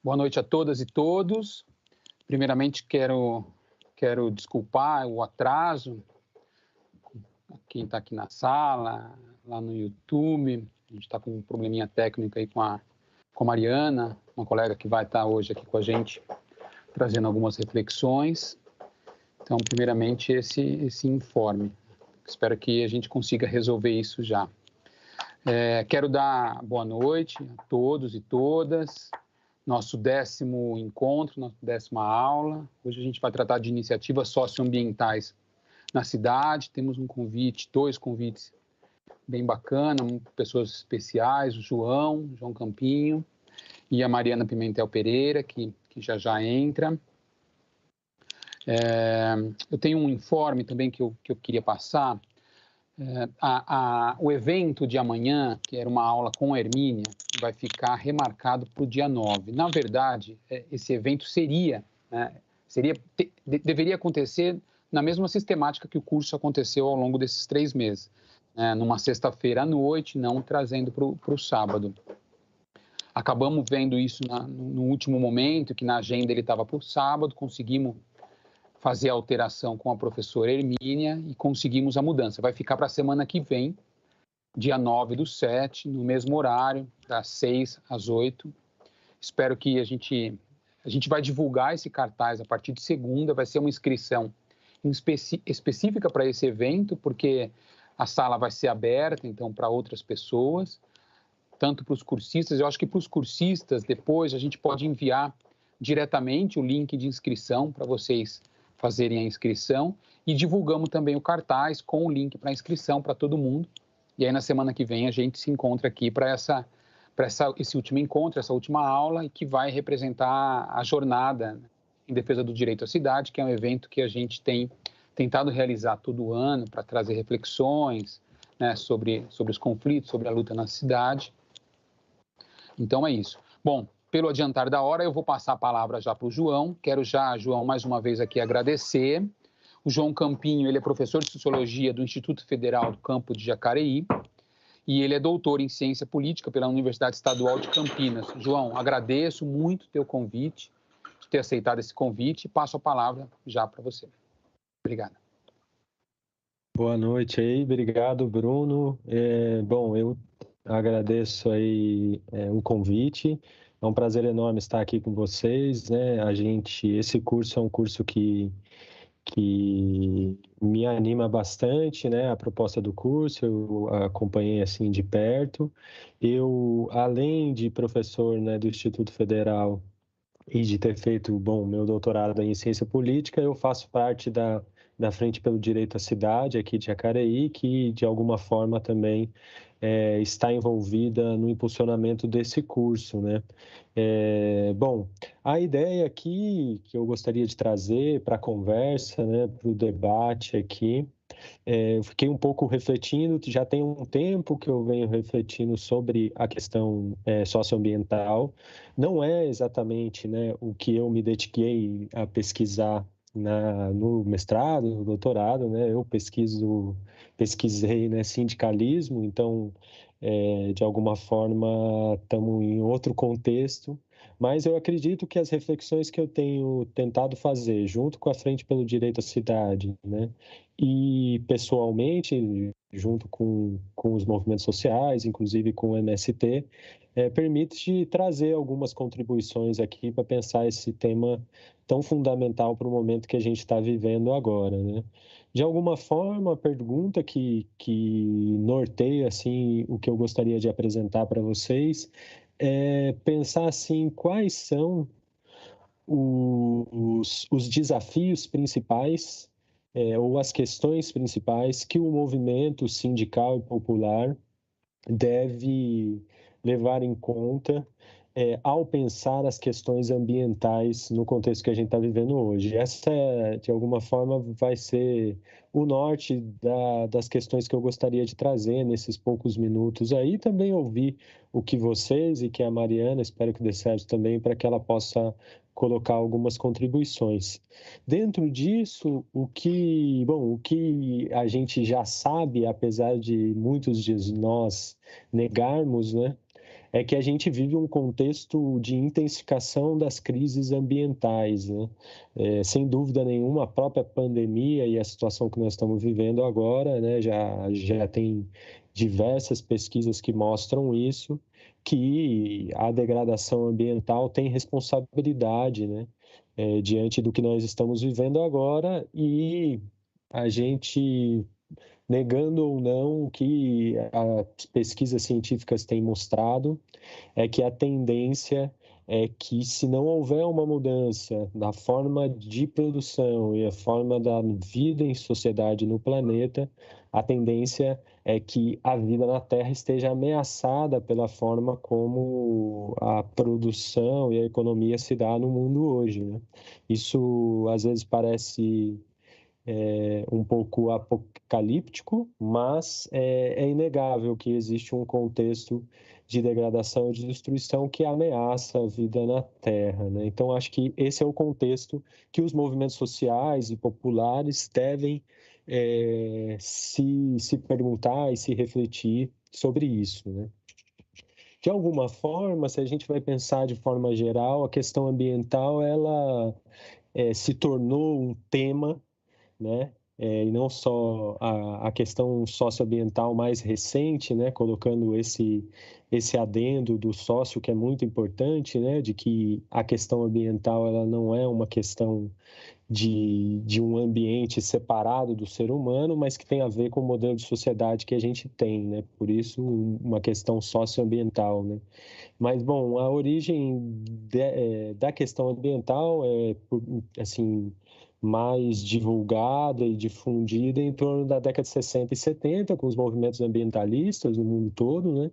Boa noite a todas e todos. Primeiramente, quero desculpar o atraso. Quem está aqui na sala, lá no YouTube, a gente está com um probleminha técnico aí com a Mariana, uma colega que vai estar hoje aqui com a gente, trazendo algumas reflexões. Então, primeiramente, esse informe. Espero que a gente consiga resolver isso já. Quero dar boa noite a todos e todas. Nosso 10º encontro, nossa 10ª aula. Hoje a gente vai tratar de iniciativas socioambientais na cidade. Temos dois convites bem bacanas, pessoas especiais, o João Campinho e a Mariana Pimentel Pereira, que já entra. Eu tenho um informe também que eu queria passar. O evento de amanhã, que era uma aula com a Hermínia, vai ficar remarcado para o dia 9. Na verdade, esse evento deveria acontecer na mesma sistemática que o curso aconteceu ao longo desses 3 meses, numa sexta-feira à noite, não trazendo para o sábado. Acabamos vendo isso no último momento, que na agenda ele estava para o sábado, conseguimos fazer a alteração com a professora Hermínia e conseguimos a mudança. Vai ficar para a semana que vem, dia 9/7, no mesmo horário, das 6 às 8. Espero que a gente vai divulgar esse cartaz a partir de segunda, vai ser uma inscrição específica para esse evento, porque a sala vai ser aberta, então, para outras pessoas, tanto para os cursistas. Eu acho que para os cursistas, depois, a gente pode enviar diretamente o link de inscrição para vocês fazerem a inscrição, e divulgamos também o cartaz com o link para inscrição para todo mundo. E aí, na semana que vem, a gente se encontra aqui para esse último encontro, essa última aula, e que vai representar a jornada em defesa do direito à cidade, que é um evento que a gente tem tentado realizar todo ano para trazer reflexões, sobre os conflitos, sobre a luta na cidade. Então, é isso. Bom, pelo adiantar da hora, eu vou passar a palavra já para o João. Quero já, João, mais uma vez aqui agradecer. O João Campinho, ele é professor de Sociologia do Instituto Federal do Campo de Jacareí e ele é doutor em Ciência Política pela Universidade Estadual de Campinas. João, agradeço muito o teu convite, de ter aceitado esse convite, e passo a palavra já para você. Obrigado. Boa noite aí, obrigado, Bruno. Bom, eu agradeço aí o convite. É um prazer enorme estar aqui com vocês, né? Esse curso é um curso que me anima bastante, né? A proposta do curso, eu acompanhei assim de perto. Eu, além de professor, né, do Instituto Federal e de ter feito, meu doutorado em ciência política, eu faço parte da Frente pelo Direito à Cidade, aqui de Jacareí, que de alguma forma também está envolvida no impulsionamento desse curso, né? A ideia aqui que eu gostaria de trazer para a conversa, né, para o debate aqui, eu fiquei um pouco refletindo, já tem um tempo que eu venho refletindo sobre a questão socioambiental. Não é exatamente, né, o que eu me dediquei a pesquisar no mestrado, no doutorado, né? Eu pesquisei, né, sindicalismo, então, de alguma forma, estamos em outro contexto, mas eu acredito que as reflexões que eu tenho tentado fazer, junto com a Frente pelo Direito à Cidade, né, e pessoalmente, junto com os movimentos sociais, inclusive com o MST, permite trazer algumas contribuições aqui para pensar esse tema tão fundamental para o momento que a gente está vivendo agora, né? De alguma forma, a pergunta que norteia assim, o que eu gostaria de apresentar para vocês é pensar assim, quais são os desafios principais ou as questões principais que o movimento sindical e popular deve levar em conta ao pensar as questões ambientais no contexto que a gente está vivendo hoje. Essa, de alguma forma, vai ser o norte das questões que eu gostaria de trazer nesses poucos minutos aí. Também ouvir o que vocês e que a Mariana, espero que dê certo também, para que ela possa colocar algumas contribuições. Dentro disso, o que a gente já sabe, apesar de muitos de nós negarmos, né, é que a gente vive um contexto de intensificação das crises ambientais, né? Sem dúvida nenhuma, a própria pandemia e a situação que nós estamos vivendo agora, né, já tem diversas pesquisas que mostram isso, que a degradação ambiental tem responsabilidade, né, diante do que nós estamos vivendo agora, e a gente, negando ou não, o que as pesquisas científicas têm mostrado é que a tendência é que, se não houver uma mudança na forma de produção e a forma da vida em sociedade no planeta, a tendência é que a vida na Terra esteja ameaçada pela forma como a produção e a economia se dá no mundo hoje, né? Isso às vezes parece um pouco apocalíptico, mas é inegável que existe um contexto de degradação e de destruição que ameaça a vida na Terra, né? Então, acho que esse é o contexto que os movimentos sociais e populares devem se perguntar e se refletir sobre isso, né? De alguma forma, se a gente vai pensar de forma geral, a questão ambiental, ela se tornou um tema, né? E não só a questão socioambiental mais recente, né? Colocando esse adendo do sócio, que é muito importante, né? De que a questão ambiental, ela não é uma questão de um ambiente separado do ser humano, mas que tem a ver com o modelo de sociedade que a gente tem, né? Por isso, uma questão socioambiental, né? Mas, bom, a origem da questão ambiental assim, mais divulgada e difundida em torno da década de 60 e 70, com os movimentos ambientalistas no mundo todo, né?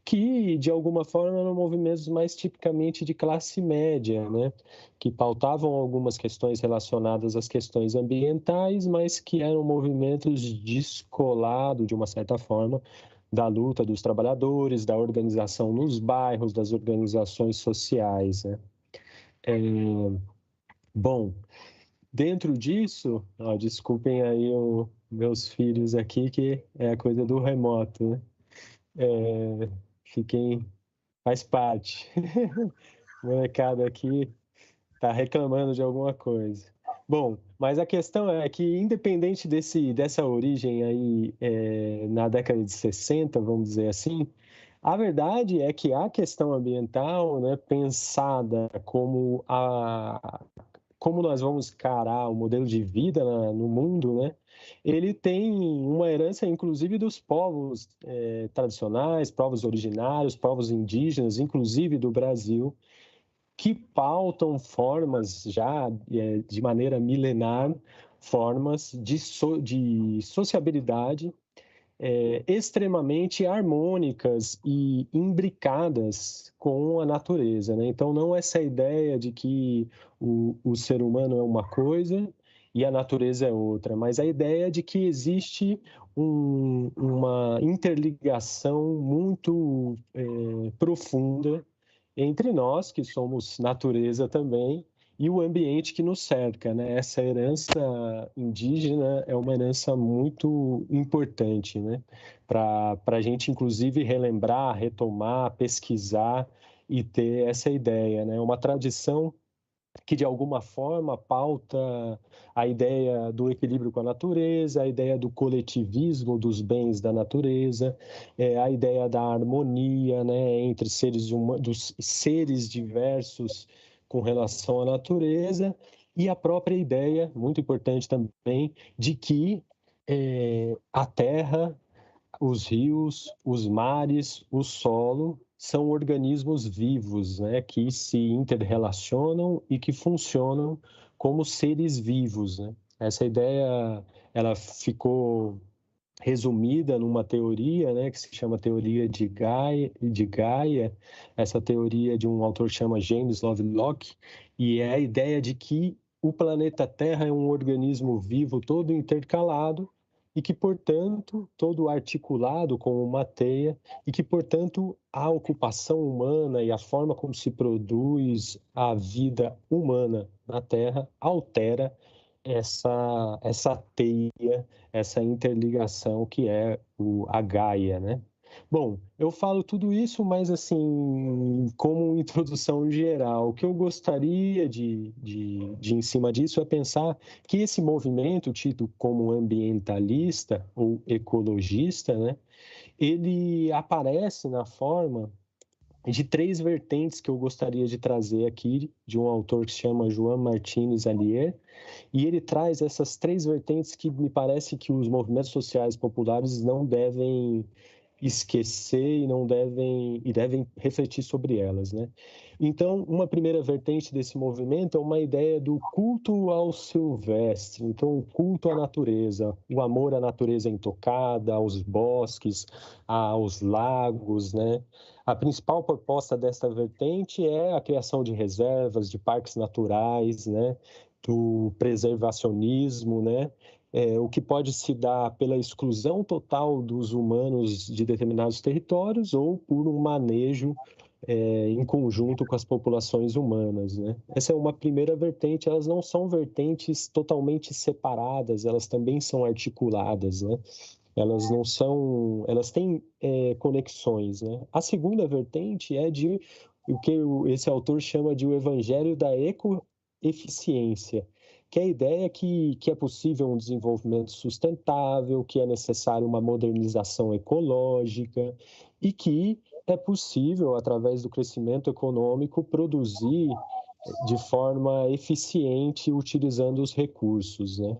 Que, de alguma forma, eram movimentos mais tipicamente de classe média, né? Que pautavam algumas questões relacionadas às questões ambientais, mas que eram movimentos descolados, de uma certa forma, da luta dos trabalhadores, da organização nos bairros, das organizações sociais, né? Bom, dentro disso, desculpem aí meus filhos aqui, que é a coisa do remoto, né? Fiquem, faz parte. O molecada aqui está reclamando de alguma coisa. Bom, mas a questão é que, independente dessa origem aí na década de 60, vamos dizer assim, a verdade é que a questão ambiental, né, pensada como nós vamos encarar o modelo de vida no mundo, né? Ele tem uma herança, inclusive, dos povos tradicionais, povos originários, povos indígenas, inclusive do Brasil, que pautam formas já de maneira milenar, formas de sociabilidade extremamente harmônicas e imbricadas com a natureza, né? Então, não essa ideia de que o ser humano é uma coisa e a natureza é outra, mas a ideia de que existe uma interligação muito profunda entre nós, que somos natureza também, e o ambiente que nos cerca, né? Essa herança indígena é uma herança muito importante, né? Para a gente, inclusive, relembrar, retomar, pesquisar e ter essa ideia, né? Uma tradição que, de alguma forma, pauta a ideia do equilíbrio com a natureza, a ideia do coletivismo dos bens da natureza, a ideia da harmonia, né, entre dos seres diversos com relação à natureza, e a própria ideia, muito importante também, de que a terra, os rios, os mares, o solo são organismos vivos, né, que se interrelacionam e que funcionam como seres vivos, né? Essa ideia, ela ficou resumida numa teoria, né, que se chama teoria de Gaia, essa teoria de um autor que chama James Lovelock, e é a ideia de que o planeta Terra é um organismo vivo todo intercalado e que, portanto, todo articulado como uma teia, e que, portanto, a ocupação humana e a forma como se produz a vida humana na Terra altera essa teia, essa interligação que é a Gaia, né? Bom, eu falo tudo isso, mas assim, como introdução geral, o que eu gostaria de em cima disso é pensar que esse movimento, tido como ambientalista ou ecologista, né, ele aparece na forma de três vertentes que eu gostaria de trazer aqui, de um autor que se chama Joan Martínez Alier, e ele traz essas três vertentes que me parece que os movimentos sociais populares não devem esquecer e devem refletir sobre elas, né? Então, uma primeira vertente desse movimento é uma ideia do culto ao silvestre, então o culto à natureza, o amor à natureza intocada, aos bosques, aos lagos, né? A principal proposta desta vertente é a criação de reservas, de parques naturais, né? Do preservacionismo, né? O que pode se dar pela exclusão total dos humanos de determinados territórios ou por um manejo em conjunto com as populações humanas, né? Essa é uma primeira vertente. Elas não são vertentes totalmente separadas, elas também são articuladas, né? Elas não são, elas têm conexões, né? A segunda vertente é de o que esse autor chama de o evangelho da ecoeficiência, que é a ideia que é possível um desenvolvimento sustentável, que é necessário uma modernização ecológica e que é possível, através do crescimento econômico, produzir de forma eficiente utilizando os recursos, né?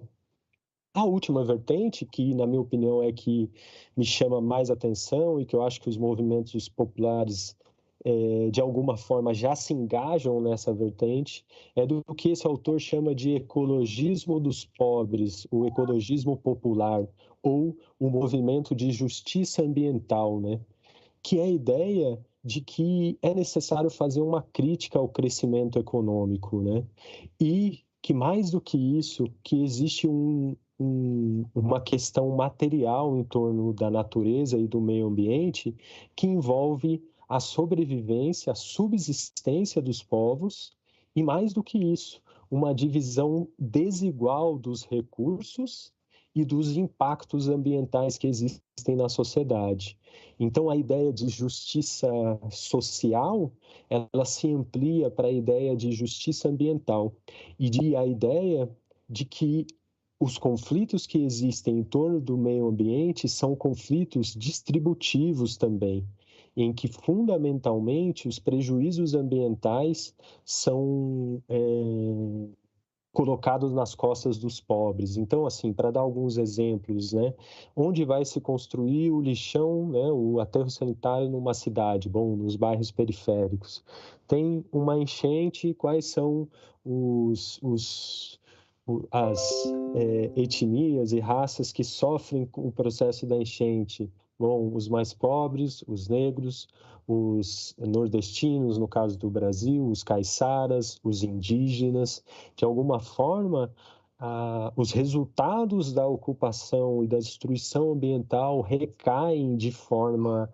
A última vertente, que na minha opinião é que me chama mais atenção e que eu acho que os movimentos populares de alguma forma já se engajam nessa vertente, é do que esse autor chama de ecologismo dos pobres, o ecologismo popular, ou o movimento de justiça ambiental, né? Que é a ideia de que é necessário fazer uma crítica ao crescimento econômico, né? E que mais do que isso, que existe uma questão material em torno da natureza e do meio ambiente que envolve a sobrevivência, a subsistência dos povos e mais do que isso, uma divisão desigual dos recursos e dos impactos ambientais que existem na sociedade. Então, a ideia de justiça social, ela se amplia para a ideia de justiça ambiental e a ideia de que os conflitos que existem em torno do meio ambiente são conflitos distributivos também, em que fundamentalmente os prejuízos ambientais são colocados nas costas dos pobres. Então, assim, para dar alguns exemplos, né? Onde vai se construir o lixão, né? O aterro sanitário numa cidade, bom, nos bairros periféricos. Tem uma enchente, quais são as etnias e raças que sofrem com o processo da enchente? Bom, os mais pobres, os negros, os nordestinos, no caso do Brasil, os caiçaras, os indígenas. De alguma forma, os resultados da ocupação e da destruição ambiental recaem de forma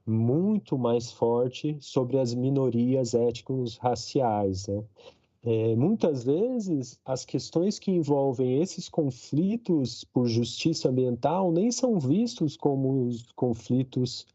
muito mais forte sobre as minorias étnicos-raciais, né? Muitas vezes, as questões que envolvem esses conflitos por justiça ambiental nem são vistos como os conflitos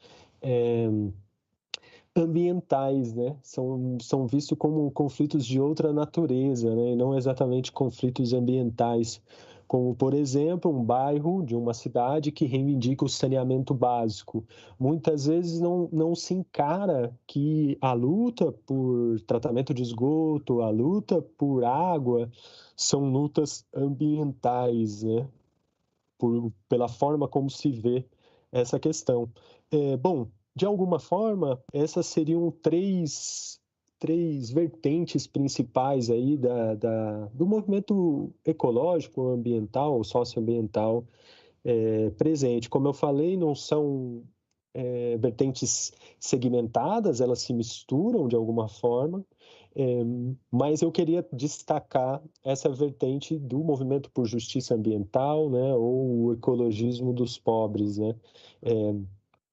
ambientais, né? São vistos como conflitos de outra natureza, né? E não exatamente conflitos ambientais, como, por exemplo, um bairro de uma cidade que reivindica o saneamento básico. Muitas vezes não se encara que a luta por tratamento de esgoto, a luta por água, são lutas ambientais, né? Pela forma como se vê essa questão. Bom, de alguma forma, essas seriam três vertentes principais aí do movimento ecológico, ambiental, socioambiental presente. Como eu falei, não são vertentes segmentadas, elas se misturam de alguma forma, mas eu queria destacar essa vertente do movimento por justiça ambiental, né, ou o ecologismo dos pobres, né?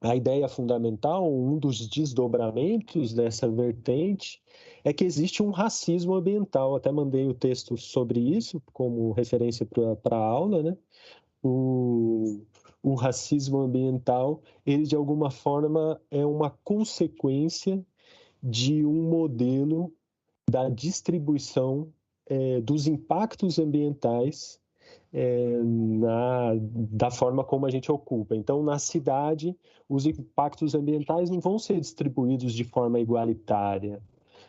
A ideia fundamental, um dos desdobramentos dessa vertente, é que existe um racismo ambiental. Até mandei o texto sobre isso como referência para a aula, né? O, o racismo ambiental, ele de alguma forma é uma consequência de um modelo da distribuição dos impactos ambientais da forma como a gente ocupa. Então, na cidade, os impactos ambientais não vão ser distribuídos de forma igualitária.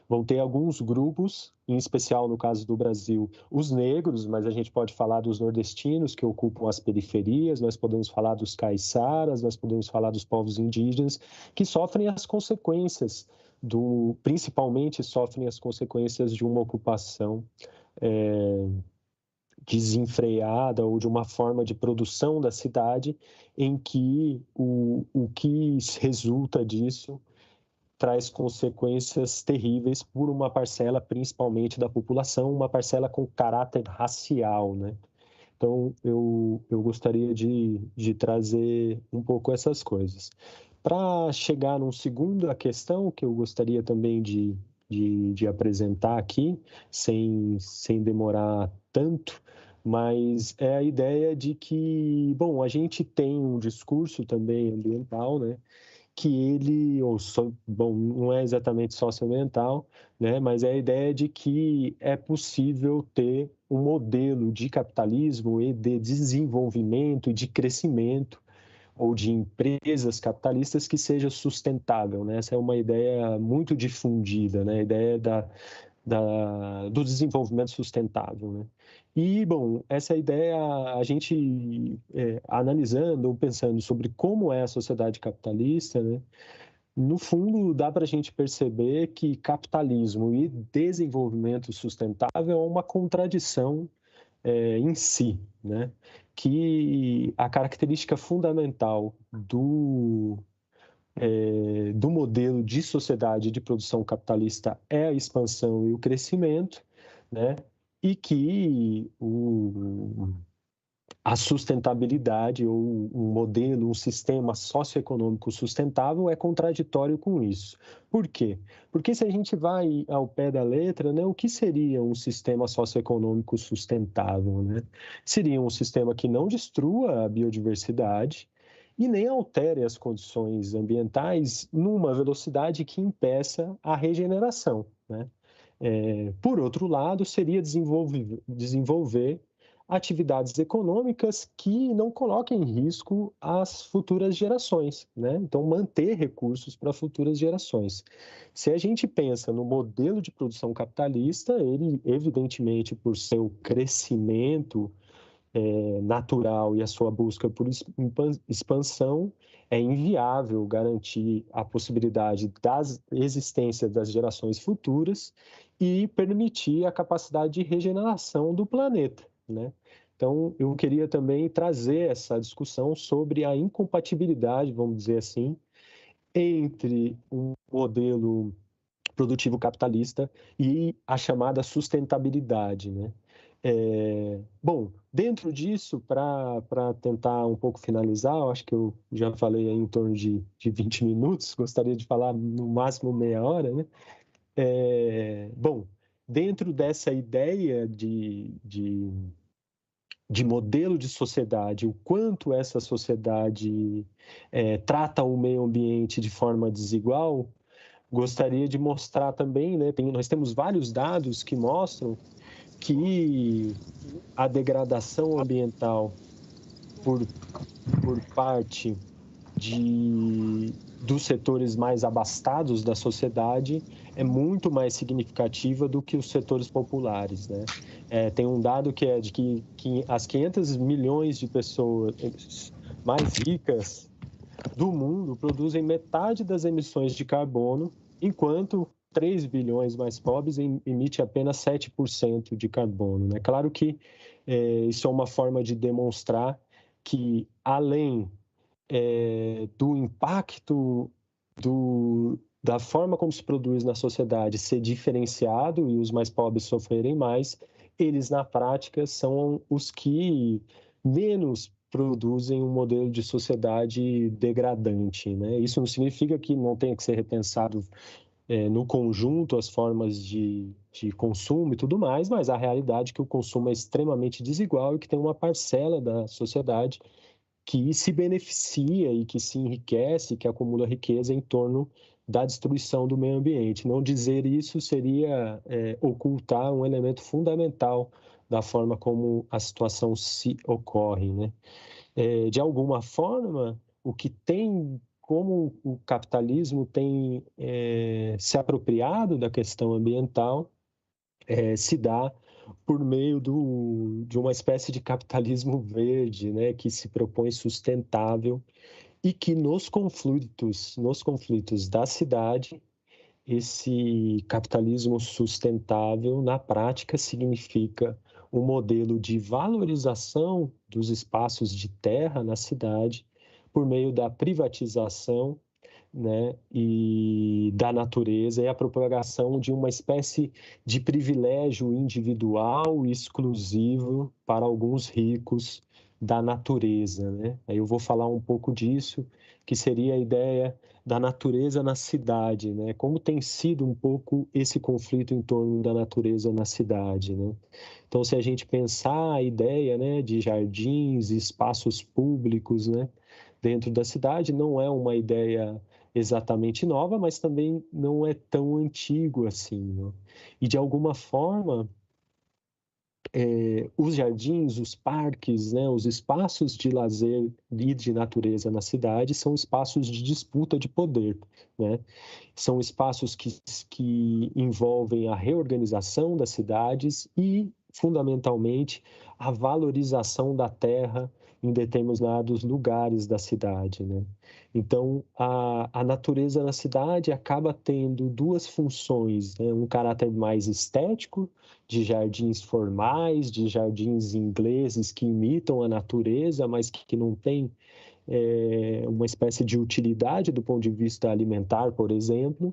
Vão ter alguns grupos, em especial no caso do Brasil, os negros, mas a gente pode falar dos nordestinos que ocupam as periferias, nós podemos falar dos caiçaras, nós podemos falar dos povos indígenas, que sofrem as consequências principalmente sofrem as consequências de uma ocupação desenfreada ou de uma forma de produção da cidade em que o que resulta disso traz consequências terríveis por uma parcela, principalmente da população, uma parcela com caráter racial, né? Então, eu gostaria de trazer um pouco essas coisas. Para chegar numa segunda questão que eu gostaria também de apresentar aqui, sem demorar tanto, mas é a ideia de que, bom, a gente tem um discurso também ambiental, né? Que bom, não é exatamente socioambiental, né? Mas é a ideia de que é possível ter um modelo de capitalismo e de desenvolvimento e de crescimento ou de empresas capitalistas que seja sustentável, né? Essa é uma ideia muito difundida, né? A ideia do desenvolvimento sustentável, né? E, bom, essa ideia, a gente analisando ou pensando sobre como é a sociedade capitalista, né? No fundo, dá para a gente perceber que capitalismo e desenvolvimento sustentável é uma contradição em si, né? Que a característica fundamental do modelo de sociedade de produção capitalista é a expansão e o crescimento, né? E que a sustentabilidade ou um modelo, um sistema socioeconômico sustentável é contraditório com isso. Por quê? Porque se a gente vai ao pé da letra, né, o que seria um sistema socioeconômico sustentável, né? Seria um sistema que não destrua a biodiversidade e nem altere as condições ambientais numa velocidade que impeça a regeneração, né? Por outro lado, seria desenvolver atividades econômicas que não coloquem em risco as futuras gerações, né? Então, manter recursos para futuras gerações. Se a gente pensa no modelo de produção capitalista, ele, evidentemente, por seu crescimento natural e a sua busca por expansão, é inviável garantir a possibilidade da existência das gerações futuras e permitir a capacidade de regeneração do planeta, né? Então, eu queria também trazer essa discussão sobre a incompatibilidade, vamos dizer assim, entre um modelo produtivo capitalista e a chamada sustentabilidade, né? Bom, dentro disso, para tentar um pouco finalizar, eu acho que eu já falei aí em torno de 20 minutos, gostaria de falar no máximo meia hora, né? Bom, dentro dessa ideia de modelo de sociedade, o quanto essa sociedade trata o meio ambiente de forma desigual, gostaria de mostrar também, né? Nós temos vários dados que mostram que a degradação ambiental por parte dos setores mais abastados da sociedade é muito mais significativa do que os setores populares, né? Tem um dado que é de que as 500 milhões de pessoas mais ricas do mundo produzem metade das emissões de carbono, enquanto 3 bilhões mais pobres emite apenas 7% de carbono, né? Claro que isso é uma forma de demonstrar que, além do impacto da forma como se produz na sociedade ser diferenciado e os mais pobres sofrerem mais, eles, na prática, são os que menos produzem um modelo de sociedade degradante, né? Isso não significa que não tenha que ser repensado no conjunto as formas de consumo e tudo mais, mas a realidade é que o consumo é extremamente desigual e que tem uma parcela da sociedade que se beneficia e que se enriquece, que acumula riqueza em torno da destruição do meio ambiente. Não dizer isso seria ocultar um elemento fundamental da forma como a situação se ocorre, né? De alguma forma, o que tem, como o capitalismo tem se apropriado da questão ambiental, se dá por meio de uma espécie de capitalismo verde, né, que se propõe sustentável e que nos conflitos da cidade, esse capitalismo sustentável, na prática, significa um modelo de valorização dos espaços de terra na cidade por meio da privatização, né, e da natureza e a propagação de uma espécie de privilégio individual e exclusivo para alguns ricos da natureza, né? Aí eu vou falar um pouco disso, que seria a ideia da natureza na cidade, né? Como tem sido um pouco esse conflito em torno da natureza na cidade, né? Então, se a gente pensar a ideia, né, de jardins, espaços públicos, né, dentro da cidade, não é uma ideia exatamente nova, mas também não é tão antigo assim, né? E de alguma forma, os jardins, os parques, né, os espaços de lazer e de natureza na cidade são espaços de disputa de poder, né? São espaços que envolvem a reorganização das cidades e, fundamentalmente, a valorização da terra em determinados lugares da cidade, né? Então, a natureza na cidade acaba tendo duas funções, né? Um caráter mais estético, de jardins formais, de jardins ingleses que imitam a natureza, mas que não têm uma espécie de utilidade do ponto de vista alimentar, por exemplo.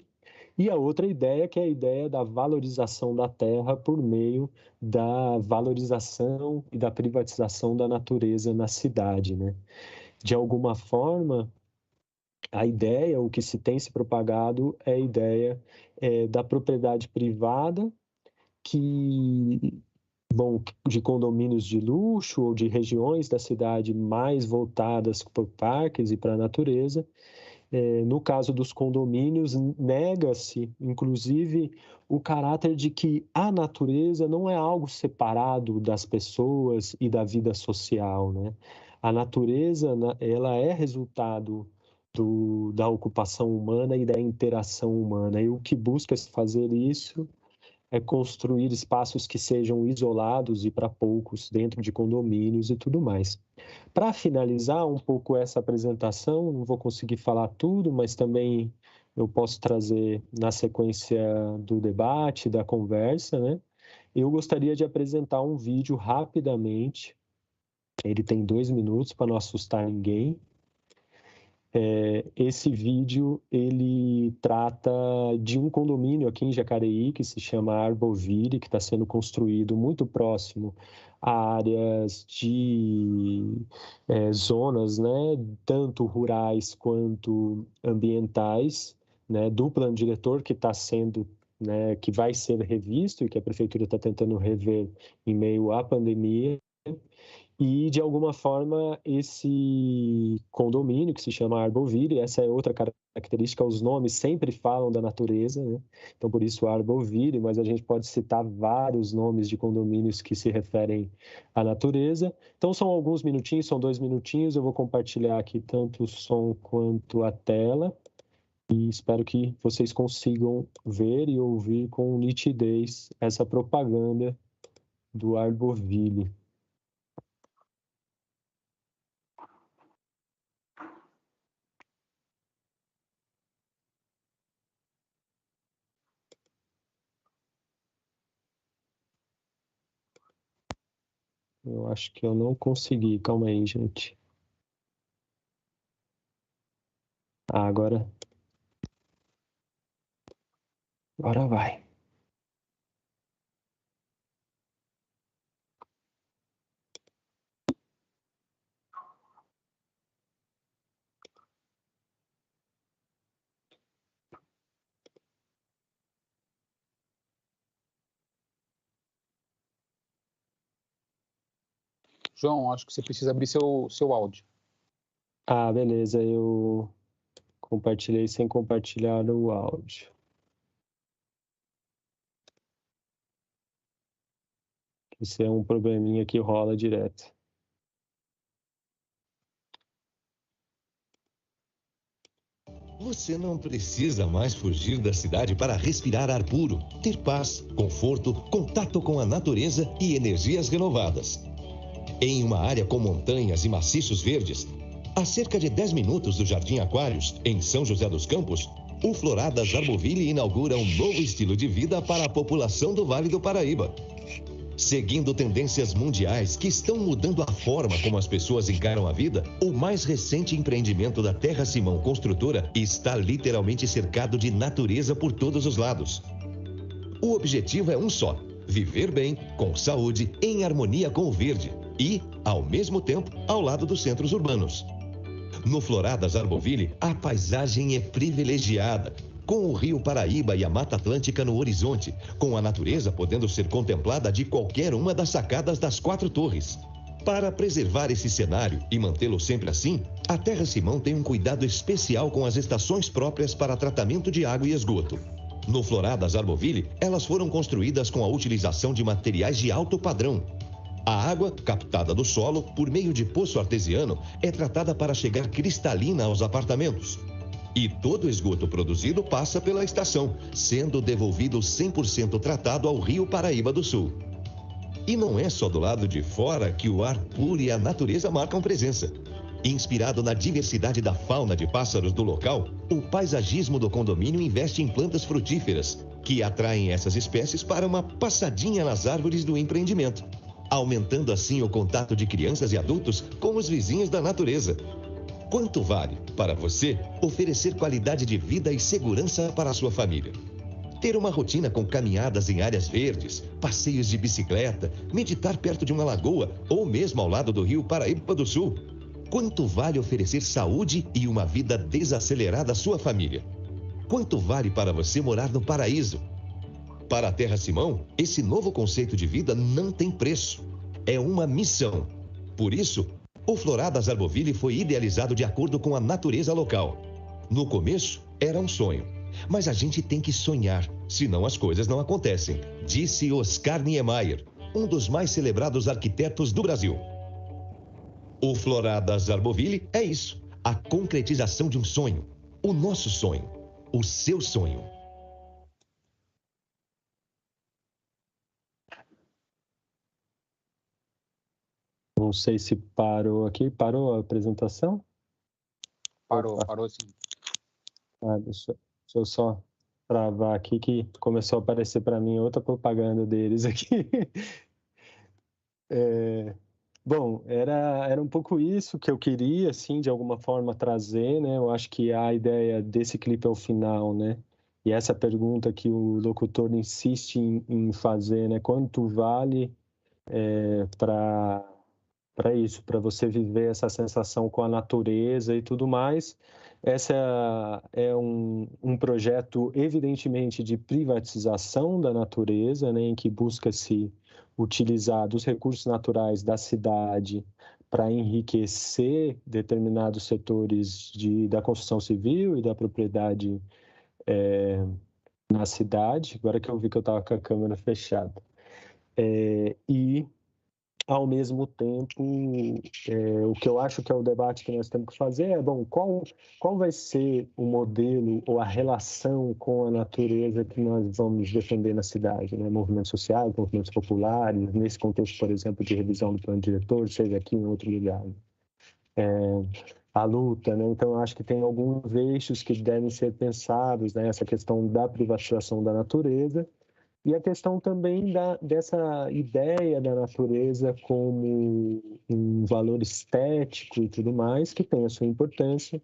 E a outra ideia, que é a ideia da valorização da terra por meio da valorização e da privatização da natureza na cidade, né? De alguma forma, a ideia, o que se tem se propagado é a ideia da propriedade privada que, bom, de condomínios de luxo ou de regiões da cidade mais voltadas para parques e para a natureza. No caso dos condomínios, nega-se, inclusive, o caráter de que a natureza não é algo separado das pessoas e da vida social, né? A natureza, ela é resultado da ocupação humana e da interação humana. E o que busca se fazer isso é construir espaços que sejam isolados e para poucos dentro de condomínios e tudo mais. Para finalizar um pouco essa apresentação, não vou conseguir falar tudo, mas também eu posso trazer na sequência do debate, da conversa, né? Eu gostaria de apresentar um vídeo rapidamente. Ele tem 2 minutos para não assustar ninguém. Esse vídeo, ele trata de um condomínio aqui em Jacareí, que se chama Arboville, que está sendo construído muito próximo a áreas de zonas, né, tanto rurais quanto ambientais, né, do plano diretor que está sendo, né, que vai ser revisto e que a prefeitura está tentando rever em meio à pandemia. E, de alguma forma, esse condomínio, que se chama Arboville, essa é outra característica, os nomes sempre falam da natureza, né? Então, por isso Arboville, mas a gente pode citar vários nomes de condomínios que se referem à natureza. Então, são alguns minutinhos, são 2 minutinhos, eu vou compartilhar aqui tanto o som quanto a tela, e espero que vocês consigam ver e ouvir com nitidez essa propaganda do Arboville. Eu acho que eu não consegui. Calma aí, gente. Agora. Agora vai. João, acho que você precisa abrir seu áudio. Ah, beleza, eu compartilhei sem compartilhar o áudio. Isso é um probleminha que rola direto. Você não precisa mais fugir da cidade para respirar ar puro, ter paz, conforto, contato com a natureza e energias renovadas. Em uma área com montanhas e maciços verdes, a cerca de 10 minutos do Jardim Aquários, em São José dos Campos, o Floradas Arboville inaugura um novo estilo de vida para a população do Vale do Paraíba. Seguindo tendências mundiais que estão mudando a forma como as pessoas encaram a vida, o mais recente empreendimento da Terra Simão Construtora está literalmente cercado de natureza por todos os lados. O objetivo é um só: viver bem, com saúde, em harmonia com o verde e, ao mesmo tempo, ao lado dos centros urbanos. No Floradas Arboville, a paisagem é privilegiada, com o Rio Paraíba e a Mata Atlântica no horizonte, com a natureza podendo ser contemplada de qualquer uma das sacadas das 4 torres. Para preservar esse cenário e mantê-lo sempre assim, a Terra Simão tem um cuidado especial com as estações próprias para tratamento de água e esgoto. No Floradas Arboville, elas foram construídas com a utilização de materiais de alto padrão. A água, captada do solo por meio de poço artesiano, é tratada para chegar cristalina aos apartamentos. E todo o esgoto produzido passa pela estação, sendo devolvido 100% tratado ao Rio Paraíba do Sul. E não é só do lado de fora que o ar puro e a natureza marcam presença. Inspirado na diversidade da fauna de pássaros do local, o paisagismo do condomínio investe em plantas frutíferas, que atraem essas espécies para uma passadinha nas árvores do empreendimento, aumentando assim o contato de crianças e adultos com os vizinhos da natureza. Quanto vale, para você, oferecer qualidade de vida e segurança para a sua família? Ter uma rotina com caminhadas em áreas verdes, passeios de bicicleta, meditar perto de uma lagoa ou mesmo ao lado do Rio Paraíba do Sul? Quanto vale oferecer saúde e uma vida desacelerada à sua família? Quanto vale para você morar no paraíso? Para a Terra Simão, esse novo conceito de vida não tem preço. É uma missão. Por isso, o Floradas Arboville foi idealizado de acordo com a natureza local. No começo, era um sonho. Mas a gente tem que sonhar, senão as coisas não acontecem, disse Oscar Niemeyer, um dos mais celebrados arquitetos do Brasil. O Floradas Arboville é isso, a concretização de um sonho. O nosso sonho, o seu sonho. Não sei se parou aqui. Parou a apresentação? Parou sim. Deixa eu só travar aqui que começou a aparecer para mim outra propaganda deles aqui. Bom, era um pouco isso que eu queria, assim, de alguma forma trazer, né? Eu acho que a ideia desse clipe é o final, né? E essa pergunta que o locutor insiste em fazer, né? Quanto vale para isso, para você viver essa sensação com a natureza e tudo mais. Essa é um projeto, evidentemente, de privatização da natureza, né, em que busca-se utilizar dos recursos naturais da cidade para enriquecer determinados setores da construção civil e da propriedade na cidade. Agora que eu vi que eu estava com a câmera fechada. E ao mesmo tempo, o que eu acho que é o debate que nós temos que fazer é, bom, qual vai ser o modelo ou a relação com a natureza que nós vamos defender na cidade, né? Movimentos sociais, movimentos populares, nesse contexto, por exemplo, de revisão do plano diretor, seja aqui em outro lugar. A luta, né? Então, eu acho que tem alguns eixos que devem ser pensados, né? Essa questão da privatização da natureza, e a questão também dessa ideia da natureza como um valor estético e tudo mais, que tem a sua importância,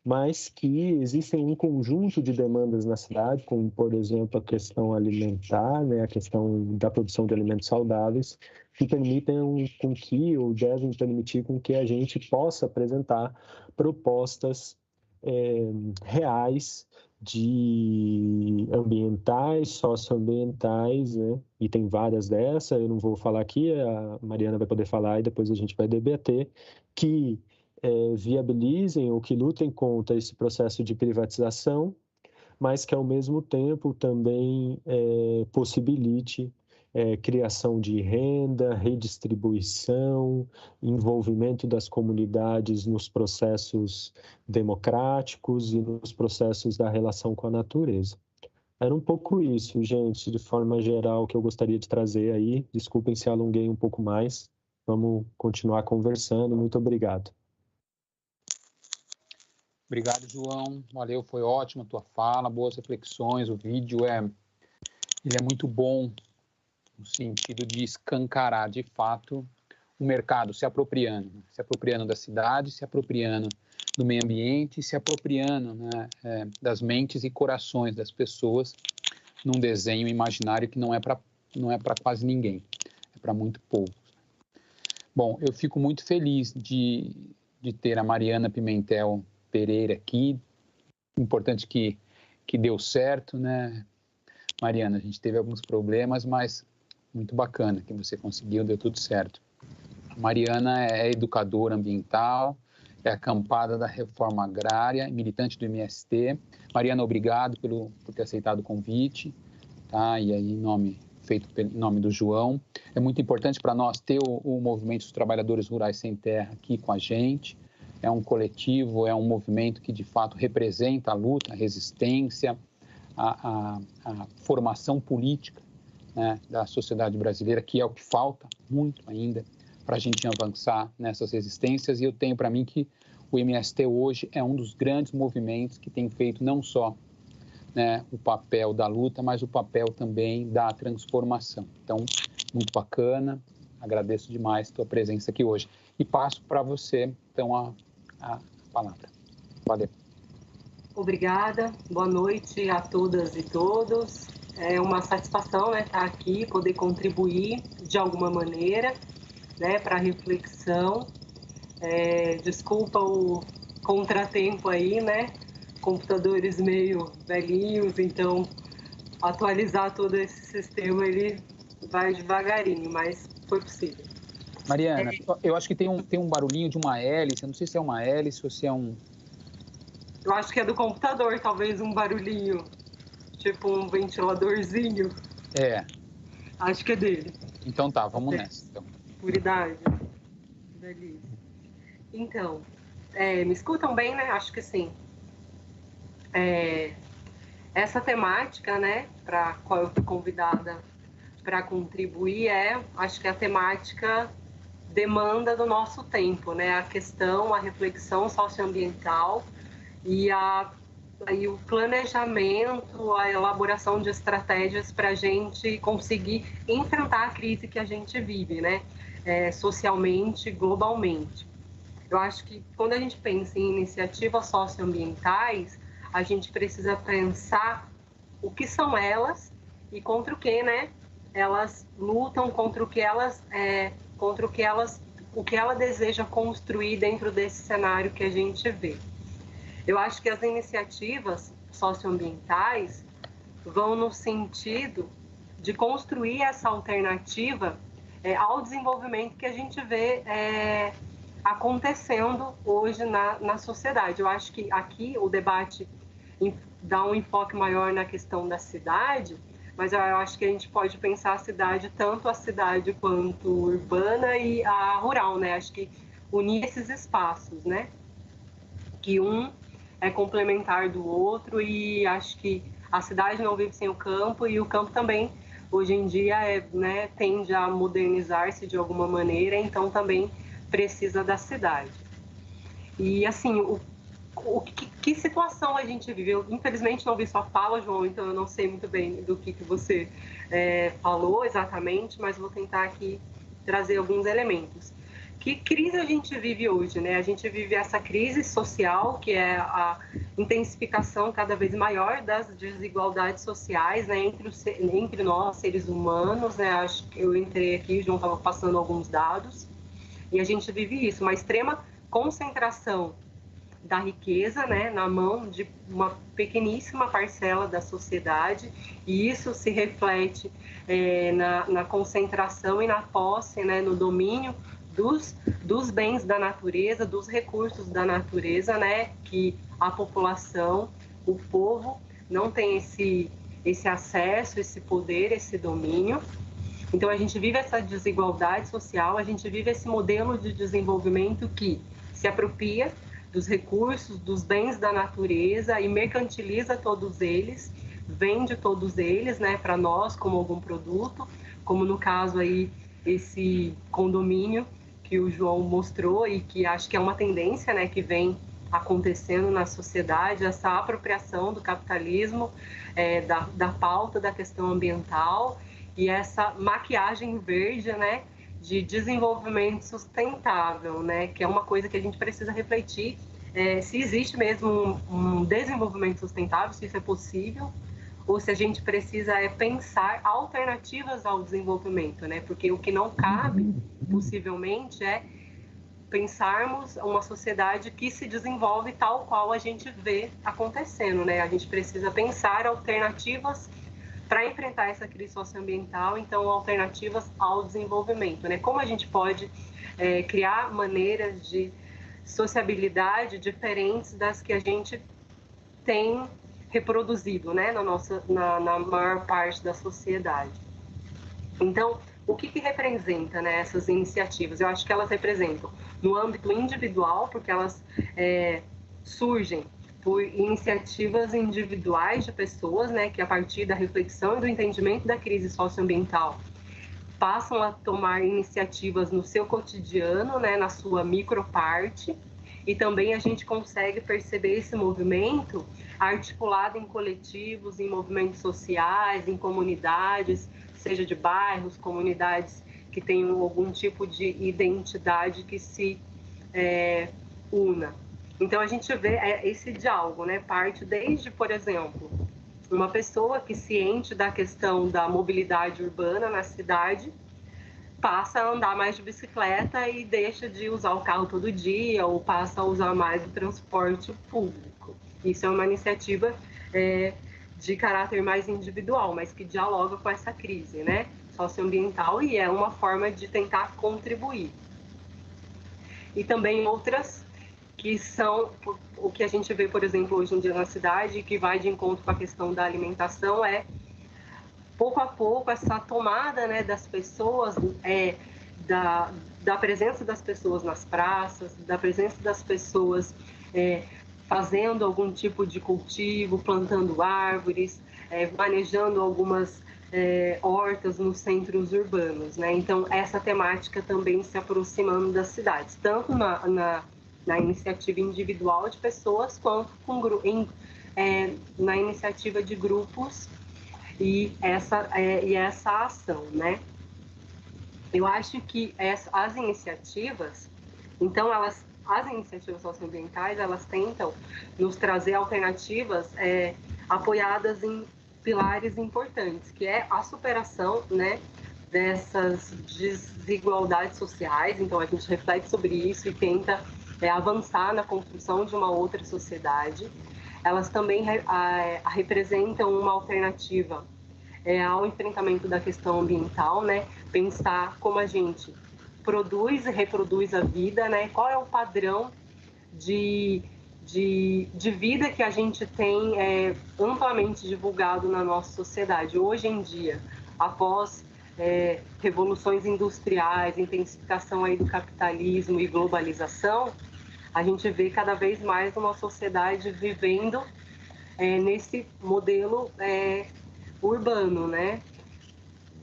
mas que existem um conjunto de demandas na cidade, como, por exemplo, a questão alimentar, né, a questão da produção de alimentos saudáveis, que permitem com que, ou devem permitir com que a gente possa apresentar propostas reais de ambientais, socioambientais, né? E tem várias dessas, eu não vou falar aqui, a Mariana vai poder falar e depois a gente vai debater, que viabilizem ou que lutem contra esse processo de privatização, mas que, ao mesmo tempo, também possibilite criação de renda, redistribuição, envolvimento das comunidades nos processos democráticos e nos processos da relação com a natureza. Era um pouco isso, gente, de forma geral, que eu gostaria de trazer aí. Desculpem se alonguei um pouco mais. Vamos continuar conversando. Muito obrigado. Obrigado, João. Valeu, foi ótima a tua fala, boas reflexões. O vídeo ele é muito bom no sentido de escancarar, de fato, o mercado se apropriando da cidade, se apropriando do meio ambiente, se apropriando, né, das mentes e corações das pessoas num desenho imaginário que não é para quase ninguém, é para muito poucos. Bom, eu fico muito feliz de ter a Mariana Pimentel Pereira aqui. Importante que deu certo, né, Mariana? A gente teve alguns problemas, mas muito bacana que você conseguiu, deu tudo certo. A Mariana é educadora ambiental, é acampada da reforma agrária, militante do MST. Mariana, obrigado por ter aceitado o convite, tá? E aí, feito em nome do João. É muito importante para nós ter o movimento dos trabalhadores rurais sem terra aqui com a gente. É um coletivo, é um movimento que, de fato, representa a luta, a resistência, a formação política, né, da sociedade brasileira, que é o que falta muito ainda para a gente avançar nessas resistências. E eu tenho para mim que o MST hoje é um dos grandes movimentos que tem feito não só, né, o papel da luta, mas o papel também da transformação. Então, muito bacana, agradeço demais a tua presença aqui hoje. E passo para você, então, a palavra. Valeu. Obrigada, boa noite a todas e todos. É uma satisfação, né, estar aqui, poder contribuir de alguma maneira, né, para a reflexão. Desculpa o contratempo aí, né? Computadores meio velhinhos, então atualizar todo esse sistema ele vai devagarinho, mas foi possível. Mariana, eu acho que tem um barulhinho de uma hélice, eu não sei se é uma hélice ou se é um... Eu acho que é do computador, talvez um barulhinho, tipo um ventiladorzinho. Acho que é dele. Então tá, vamos nessa. Então. Puridade. Beleza. Então, me escutam bem, né? Acho que sim. Essa temática, né, para a qual eu fui convidada para contribuir acho que a temática demanda do nosso tempo, né? A questão, a reflexão socioambiental e o planejamento, a elaboração de estratégias para a gente conseguir enfrentar a crise que a gente vive, né? Socialmente, globalmente. Eu acho que quando a gente pensa em iniciativas socioambientais, a gente precisa pensar o que são elas e contra o que, né? Elas lutam, contra o que ela deseja construir dentro desse cenário que a gente vê. Eu acho que as iniciativas socioambientais vão no sentido de construir essa alternativa ao desenvolvimento que a gente vê acontecendo hoje na sociedade. Eu acho que aqui o debate dá um enfoque maior na questão da cidade, mas eu acho que a gente pode pensar a cidade, tanto a cidade quanto urbana e a rural, né? Acho que unir esses espaços, né? Que um é complementar do outro e acho que a cidade não vive sem o campo e o campo também, hoje em dia, né, tende a modernizar-se de alguma maneira, então também precisa da cidade. E, assim, que situação a gente vive? Eu, infelizmente, não vi sua fala, João, então eu não sei muito bem do que você falou exatamente, mas vou tentar aqui trazer alguns elementos. Que crise a gente vive hoje, né? A gente vive essa crise social, que é a intensificação cada vez maior das desigualdades sociais, né, entre nós, seres humanos, né? Acho que eu entrei aqui, o João estava passando alguns dados, e a gente vive isso, uma extrema concentração da riqueza, né, na mão de uma pequeníssima parcela da sociedade, e isso se reflete na concentração e na posse, né, no domínio dos bens da natureza, dos recursos da natureza, né, que a população, o povo, não tem esse acesso, esse poder, esse domínio. Então, a gente vive essa desigualdade social, a gente vive esse modelo de desenvolvimento que se apropria dos recursos, dos bens da natureza e mercantiliza todos eles, vende todos eles, né, para nós como algum produto, como no caso aí esse condomínio que o João mostrou e que acho que é uma tendência, né, que vem acontecendo na sociedade, essa apropriação do capitalismo, da pauta da questão ambiental e essa maquiagem verde, né, de desenvolvimento sustentável, né, que é uma coisa que a gente precisa refletir se existe mesmo um desenvolvimento sustentável, se isso é possível, ou se a gente precisa pensar alternativas ao desenvolvimento, né, porque o que não cabe, possivelmente, é pensarmos uma sociedade que se desenvolve tal qual a gente vê acontecendo, né? A gente precisa pensar alternativas para enfrentar essa crise socioambiental, então alternativas ao desenvolvimento, né? Como a gente pode criar maneiras de sociabilidade diferentes das que a gente tem reproduzido, né? Na maior parte da sociedade. Então, o que representa, né, essas iniciativas? Eu acho que elas representam no âmbito individual, porque elas surgem por iniciativas individuais de pessoas, né, que a partir da reflexão e do entendimento da crise socioambiental passam a tomar iniciativas no seu cotidiano, né, na sua microparte, e também a gente consegue perceber esse movimento articulado em coletivos, em movimentos sociais, em comunidades, seja de bairros, comunidades que tenham algum tipo de identidade que se una. Então, a gente vê esse diálogo, né? Parte desde, por exemplo, uma pessoa que ciente da questão da mobilidade urbana na cidade passa a andar mais de bicicleta e deixa de usar o carro todo dia ou passa a usar mais o transporte público. Isso é uma iniciativa de caráter mais individual, mas que dialoga com essa crise, né, socioambiental, e é uma forma de tentar contribuir. E também outras que são o que a gente vê, por exemplo, hoje em dia na cidade, que vai de encontro com a questão da alimentação, pouco a pouco essa tomada, né, das pessoas, da presença das pessoas nas praças, da presença das pessoas fazendo algum tipo de cultivo, plantando árvores, manejando algumas hortas nos centros urbanos, né? Então, essa temática também se aproximando das cidades, tanto na iniciativa individual de pessoas, quanto na iniciativa de grupos e essa ação, né? Eu acho que as iniciativas, então, as iniciativas socioambientais, elas tentam nos trazer alternativas apoiadas em pilares importantes, que é a superação, né, dessas desigualdades sociais. Então, a gente reflete sobre isso e tenta avançar na construção de uma outra sociedade. Elas também representam uma alternativa ao enfrentamento da questão ambiental, né? Pensar como a gente produz e reproduz a vida, né? Qual é o padrão de vida que a gente tem amplamente divulgado na nossa sociedade. Hoje em dia, após revoluções industriais, intensificação aí do capitalismo e globalização, a gente vê cada vez mais uma sociedade vivendo nesse modelo urbano, né?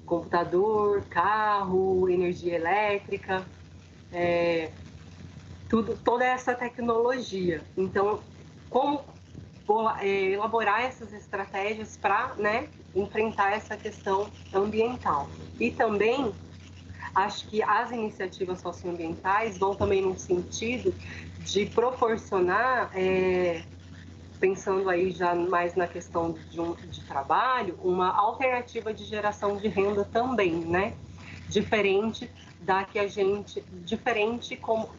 Computador, carro, energia elétrica, toda essa tecnologia. Então, como elaborar essas estratégias para, né, enfrentar essa questão ambiental? E também acho que as iniciativas socioambientais vão também no sentido de proporcionar, pensando aí já mais na questão de trabalho, uma alternativa de geração de renda também, né? Diferente como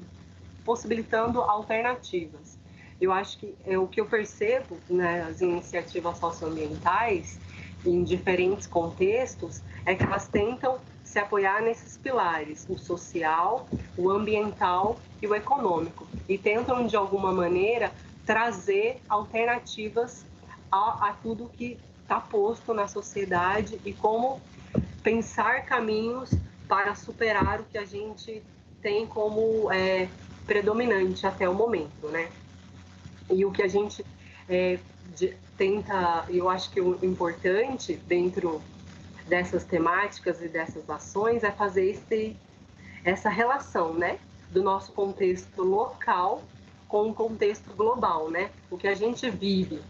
possibilitando alternativas. Eu acho que o que eu percebo nas iniciativas socioambientais, em diferentes contextos, é que elas tentam se apoiar nesses pilares, o social, o ambiental e o econômico, e tentam, de alguma maneira, trazer alternativas a tudo que está posto na sociedade e como pensar caminhos para superar o que a gente tem como predominante até o momento, né? E o que a gente tenta, eu acho que o importante dentro dessas temáticas e dessas ações é fazer essa relação, né, do nosso contexto local com o contexto global, né? O que a gente vive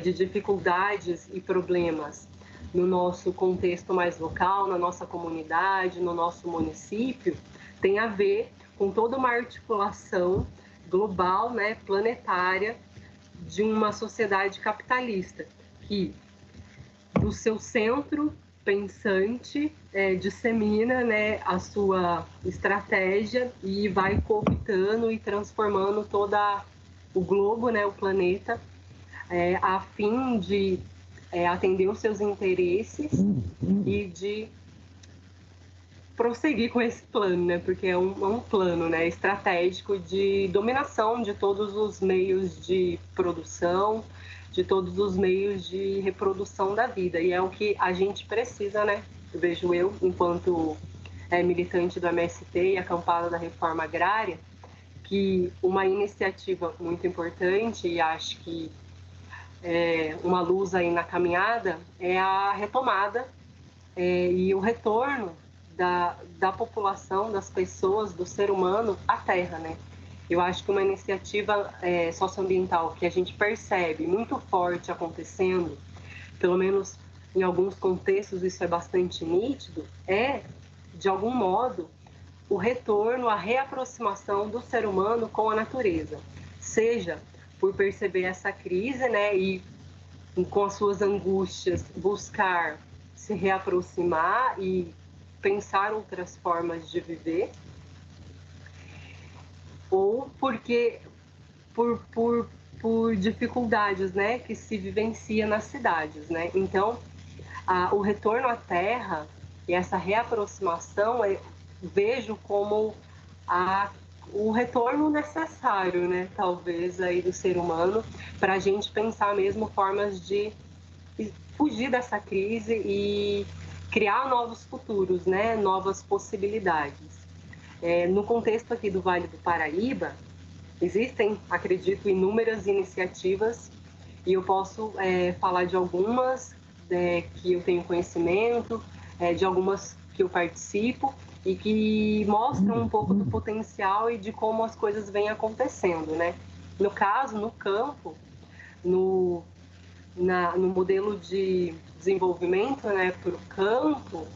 de dificuldades e problemas no nosso contexto mais local, na nossa comunidade, no nosso município, tem a ver com toda uma articulação global, né, planetária, de uma sociedade capitalista que, do seu centro pensante, dissemina, né, a sua estratégia e vai cooptando e transformando todo o globo, né, o planeta, a fim de atender os seus interesses e de prosseguir com esse plano, né? Porque é um plano, né, estratégico de dominação de todos os meios de produção, de todos os meios de reprodução da vida. E é o que a gente precisa, né? Vejo eu, enquanto militante do MST e acampada da reforma agrária, que uma iniciativa muito importante, e acho que uma luz aí na caminhada, é a retomada e o retorno da população, das pessoas, do ser humano à terra, né? Eu acho que uma iniciativa socioambiental que a gente percebe muito forte acontecendo, pelo menos em alguns contextos isso é bastante nítido, de algum modo, o retorno, a reaproximação do ser humano com a natureza. Seja por perceber essa crise, né, e com as suas angústias buscar se reaproximar e pensar outras formas de viver, ou porque por dificuldades, né, que se vivencia nas cidades, né? Então, o retorno à terra e essa reaproximação vejo como o retorno necessário, né, talvez aí do ser humano, para a gente pensar mesmo formas de fugir dessa crise e criar novos futuros, né, novas possibilidades. No contexto aqui do Vale do Paraíba, existem, acredito, inúmeras iniciativas e eu posso falar de algumas que eu tenho conhecimento, de algumas que eu participo e que mostram um pouco do potencial e de como as coisas vêm acontecendo, né? No caso, no campo, no modelo de desenvolvimento, né, para o campo,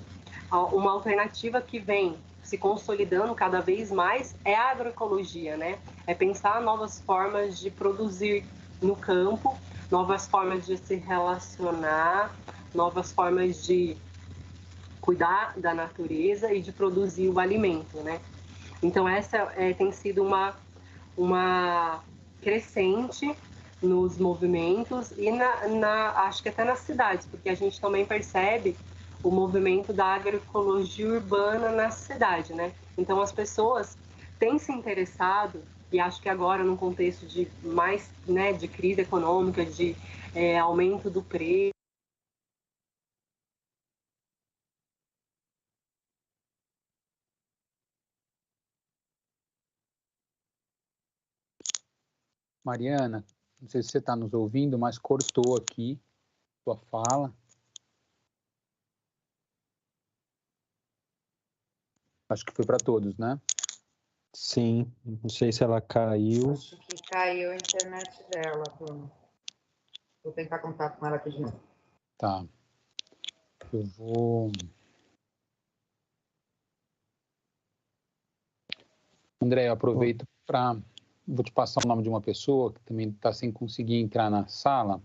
uma alternativa que vem se consolidando cada vez mais é a agroecologia, né? É pensar novas formas de produzir no campo, novas formas de se relacionar, novas formas de cuidar da natureza e de produzir o alimento, né? Então essa tem sido uma crescente nos movimentos e acho que até nas cidades, porque a gente também percebe o movimento da agroecologia urbana na cidade, né? Então as pessoas têm se interessado, e acho que agora num contexto de mais, né, de crise econômica, de aumento do preço, Mariana, não sei se você está nos ouvindo, mas cortou aqui sua fala. Acho que foi para todos, né? Sim, não sei se ela caiu. Acho que caiu a internet dela, Bruno. Vou tentar contato com ela aqui de novo. Tá. Eu vou... André, eu aproveito para... Vou te passar o nome de uma pessoa que também está sem conseguir entrar na sala.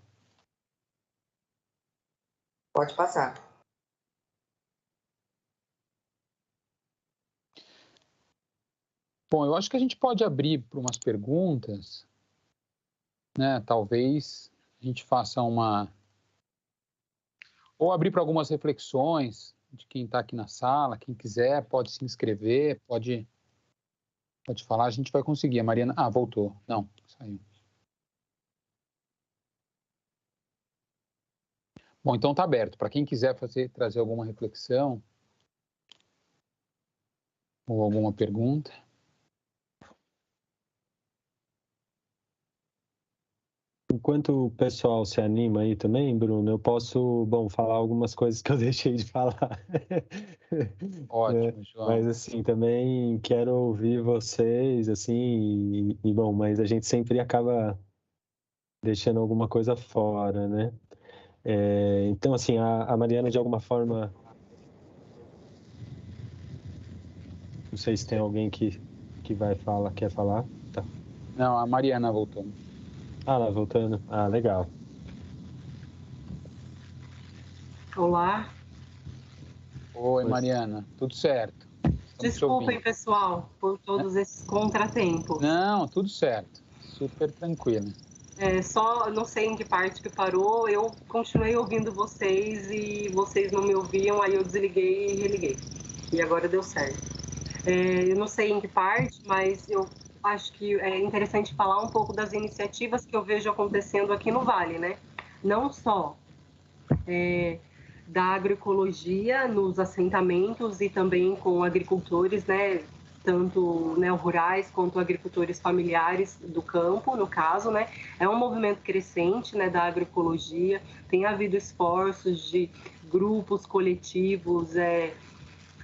Pode passar. Bom, eu acho que a gente pode abrir para umas perguntas, né? Talvez a gente faça uma... Ou abrir para algumas reflexões, de quem está aqui na sala. Quem quiser pode se inscrever, pode falar, a gente vai conseguir. A Mariana... Ah, voltou. Não, saiu. Bom, então está aberto. Para quem quiser trazer alguma reflexão ou alguma pergunta. Enquanto o pessoal se anima aí também, Bruno, eu posso, bom, falar algumas coisas que eu deixei de falar. Ótimo, João. Mas, assim, também quero ouvir vocês, assim, bom, mas a gente sempre acaba deixando alguma coisa fora, né? Então, assim, a Mariana, de alguma forma, não sei se tem alguém que quer falar. Tá. Não, a Mariana voltou. Ah, lá, voltando. Ah, legal. Olá. Oi, Mariana. Tudo certo? Desculpem, pessoal, por todos esses contratempos. Não, tudo certo. Super tranquilo. Só não sei em que parte que parou, eu continuei ouvindo vocês e vocês não me ouviam, aí eu desliguei e religuei. E agora deu certo. Eu não sei em que parte, mas eu acho que é interessante falar um pouco das iniciativas que eu vejo acontecendo aqui no Vale, né? Não só da agroecologia nos assentamentos e também com agricultores, né? Tanto rurais quanto agricultores familiares do campo, no caso, né? É um movimento crescente, né, da agroecologia. Tem havido esforços de grupos coletivos,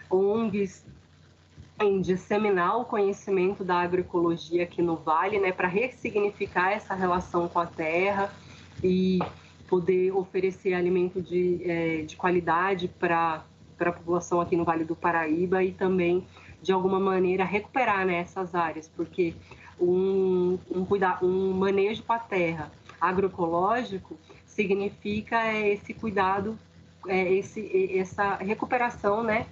ONGs, em disseminar o conhecimento da agroecologia aqui no Vale, né, para ressignificar essa relação com a terra e poder oferecer alimento de qualidade para a população aqui no Vale do Paraíba e também, de alguma maneira, recuperar, né, essas áreas, porque um manejo com a terra agroecológico significa esse cuidado, essa recuperação, né,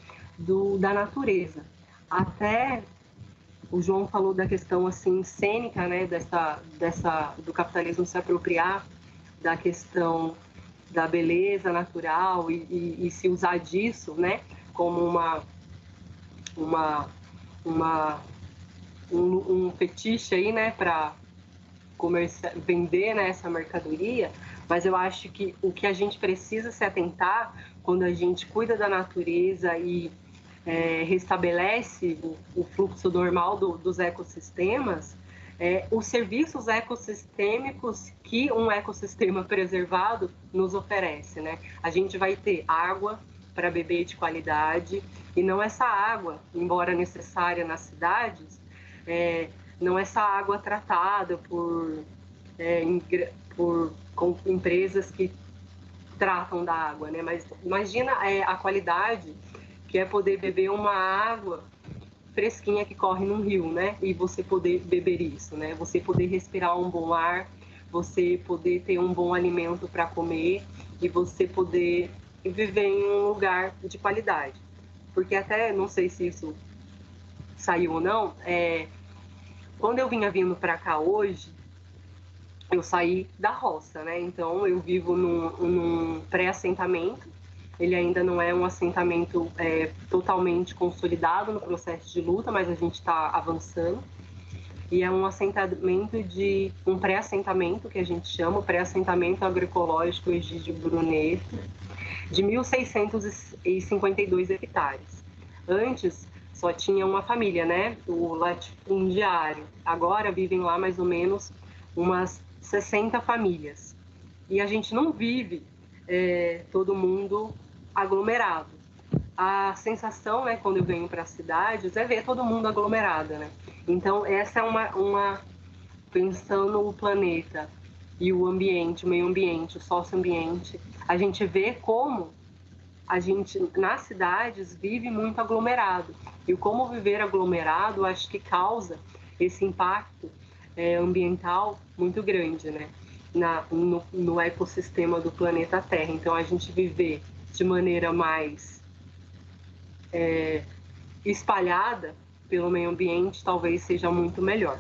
da natureza. Até o João falou da questão assim cênica, né, do capitalismo se apropriar da questão da beleza natural e se usar disso, né, como um fetiche aí, né, para vender, né, essa mercadoria. Mas eu acho que o que a gente precisa se atentar quando a gente cuida da natureza e restabelece o fluxo normal dos ecossistemas, os serviços ecossistêmicos que um ecossistema preservado nos oferece, né? A gente vai ter água para beber de qualidade, e não essa água, embora necessária nas cidades, não essa água tratada por empresas que tratam da água, né? Mas imagina a qualidade que é poder beber uma água fresquinha que corre num rio, né? E você poder beber isso, né? Você poder respirar um bom ar, você poder ter um bom alimento para comer e você poder viver em um lugar de qualidade. Porque até, não sei se isso saiu ou não, quando eu vindo para cá hoje, eu saí da roça, né? Então eu vivo num pré-assentamento. Ele ainda não é um assentamento totalmente consolidado no processo de luta, mas a gente está avançando. E é um pré-assentamento que a gente chama, o pré-assentamento agroecológico Egídio Bruneto, de 1.652 hectares. Antes só tinha uma família, né? O latifundiário. Agora vivem lá mais ou menos umas 60 famílias. E a gente não vive todo mundo aglomerado. A sensação, né, quando eu venho para as cidades, é ver todo mundo aglomerado, né? Então, essa é pensando o planeta e o ambiente, o meio ambiente, o socioambiente, a gente vê como a gente, nas cidades, vive muito aglomerado. E como viver aglomerado, acho que causa esse impacto ambiental muito grande, né? No ecossistema do planeta Terra. Então, a gente viver de maneira mais espalhada pelo meio ambiente talvez seja muito melhor.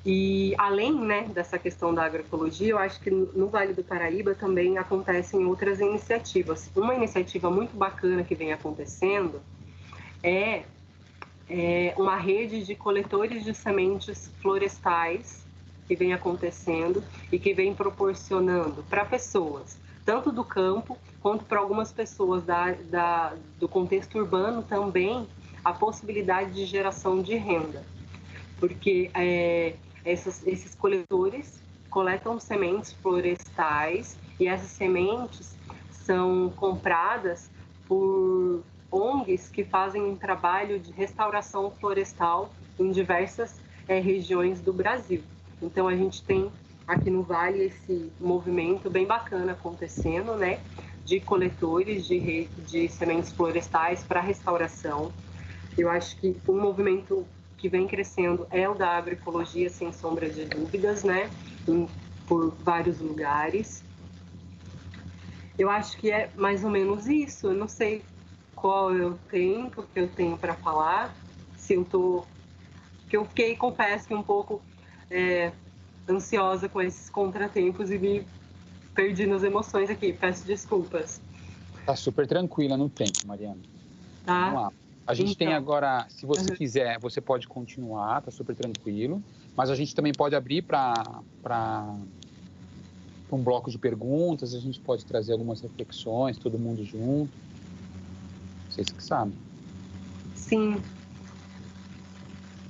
E além, né, dessa questão da agroecologia, eu acho que no Vale do Paraíba também acontecem outras iniciativas. Uma iniciativa muito bacana que vem acontecendo é uma rede de coletores de sementes florestais que vem acontecendo e que vem proporcionando para pessoas, tanto do campo quanto para algumas pessoas do contexto urbano também, a possibilidade de geração de renda. Porque esses coletores coletam sementes florestais e essas sementes são compradas por ONGs que fazem um trabalho de restauração florestal em diversas regiões do Brasil. Então, a gente tem aqui no Vale esse movimento bem bacana acontecendo, né, de coletores de sementes florestais para restauração. Eu acho que um movimento que vem crescendo é o da agroecologia, sem sombra de dúvidas, né, por vários lugares. Eu acho que é mais ou menos isso. Eu não sei qual é o tempo que eu tenho para falar, se eu tô... Porque eu fiquei, confesso, que um pouco ansiosa com esses contratempos e me perdi nas emoções aqui. Peço desculpas. Tá super tranquila no tempo, Mariana. Tá. Vamos lá. A gente tem agora, se você quiser, você pode continuar, tá super tranquilo. Mas a gente também pode abrir para um bloco de perguntas, a gente pode trazer algumas reflexões, todo mundo junto. Vocês que sabem. Sim.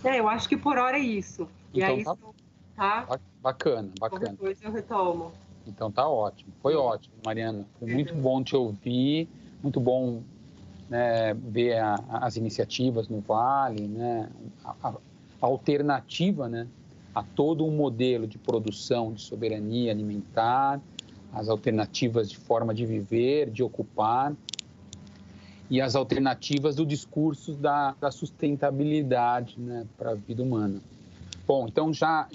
Eu acho que por hora é isso. Então, e aí, tá? Bacana. Qualquer coisa eu retomo. Então tá ótimo. Foi ótimo, Mariana. Foi muito bom te ouvir, muito bom, né, ver as iniciativas no Vale, né, a alternativa, né, a todo um modelo de produção de soberania alimentar, as alternativas de forma de viver, de ocupar, e as alternativas do discurso da sustentabilidade, né, para a vida humana. Bom, então já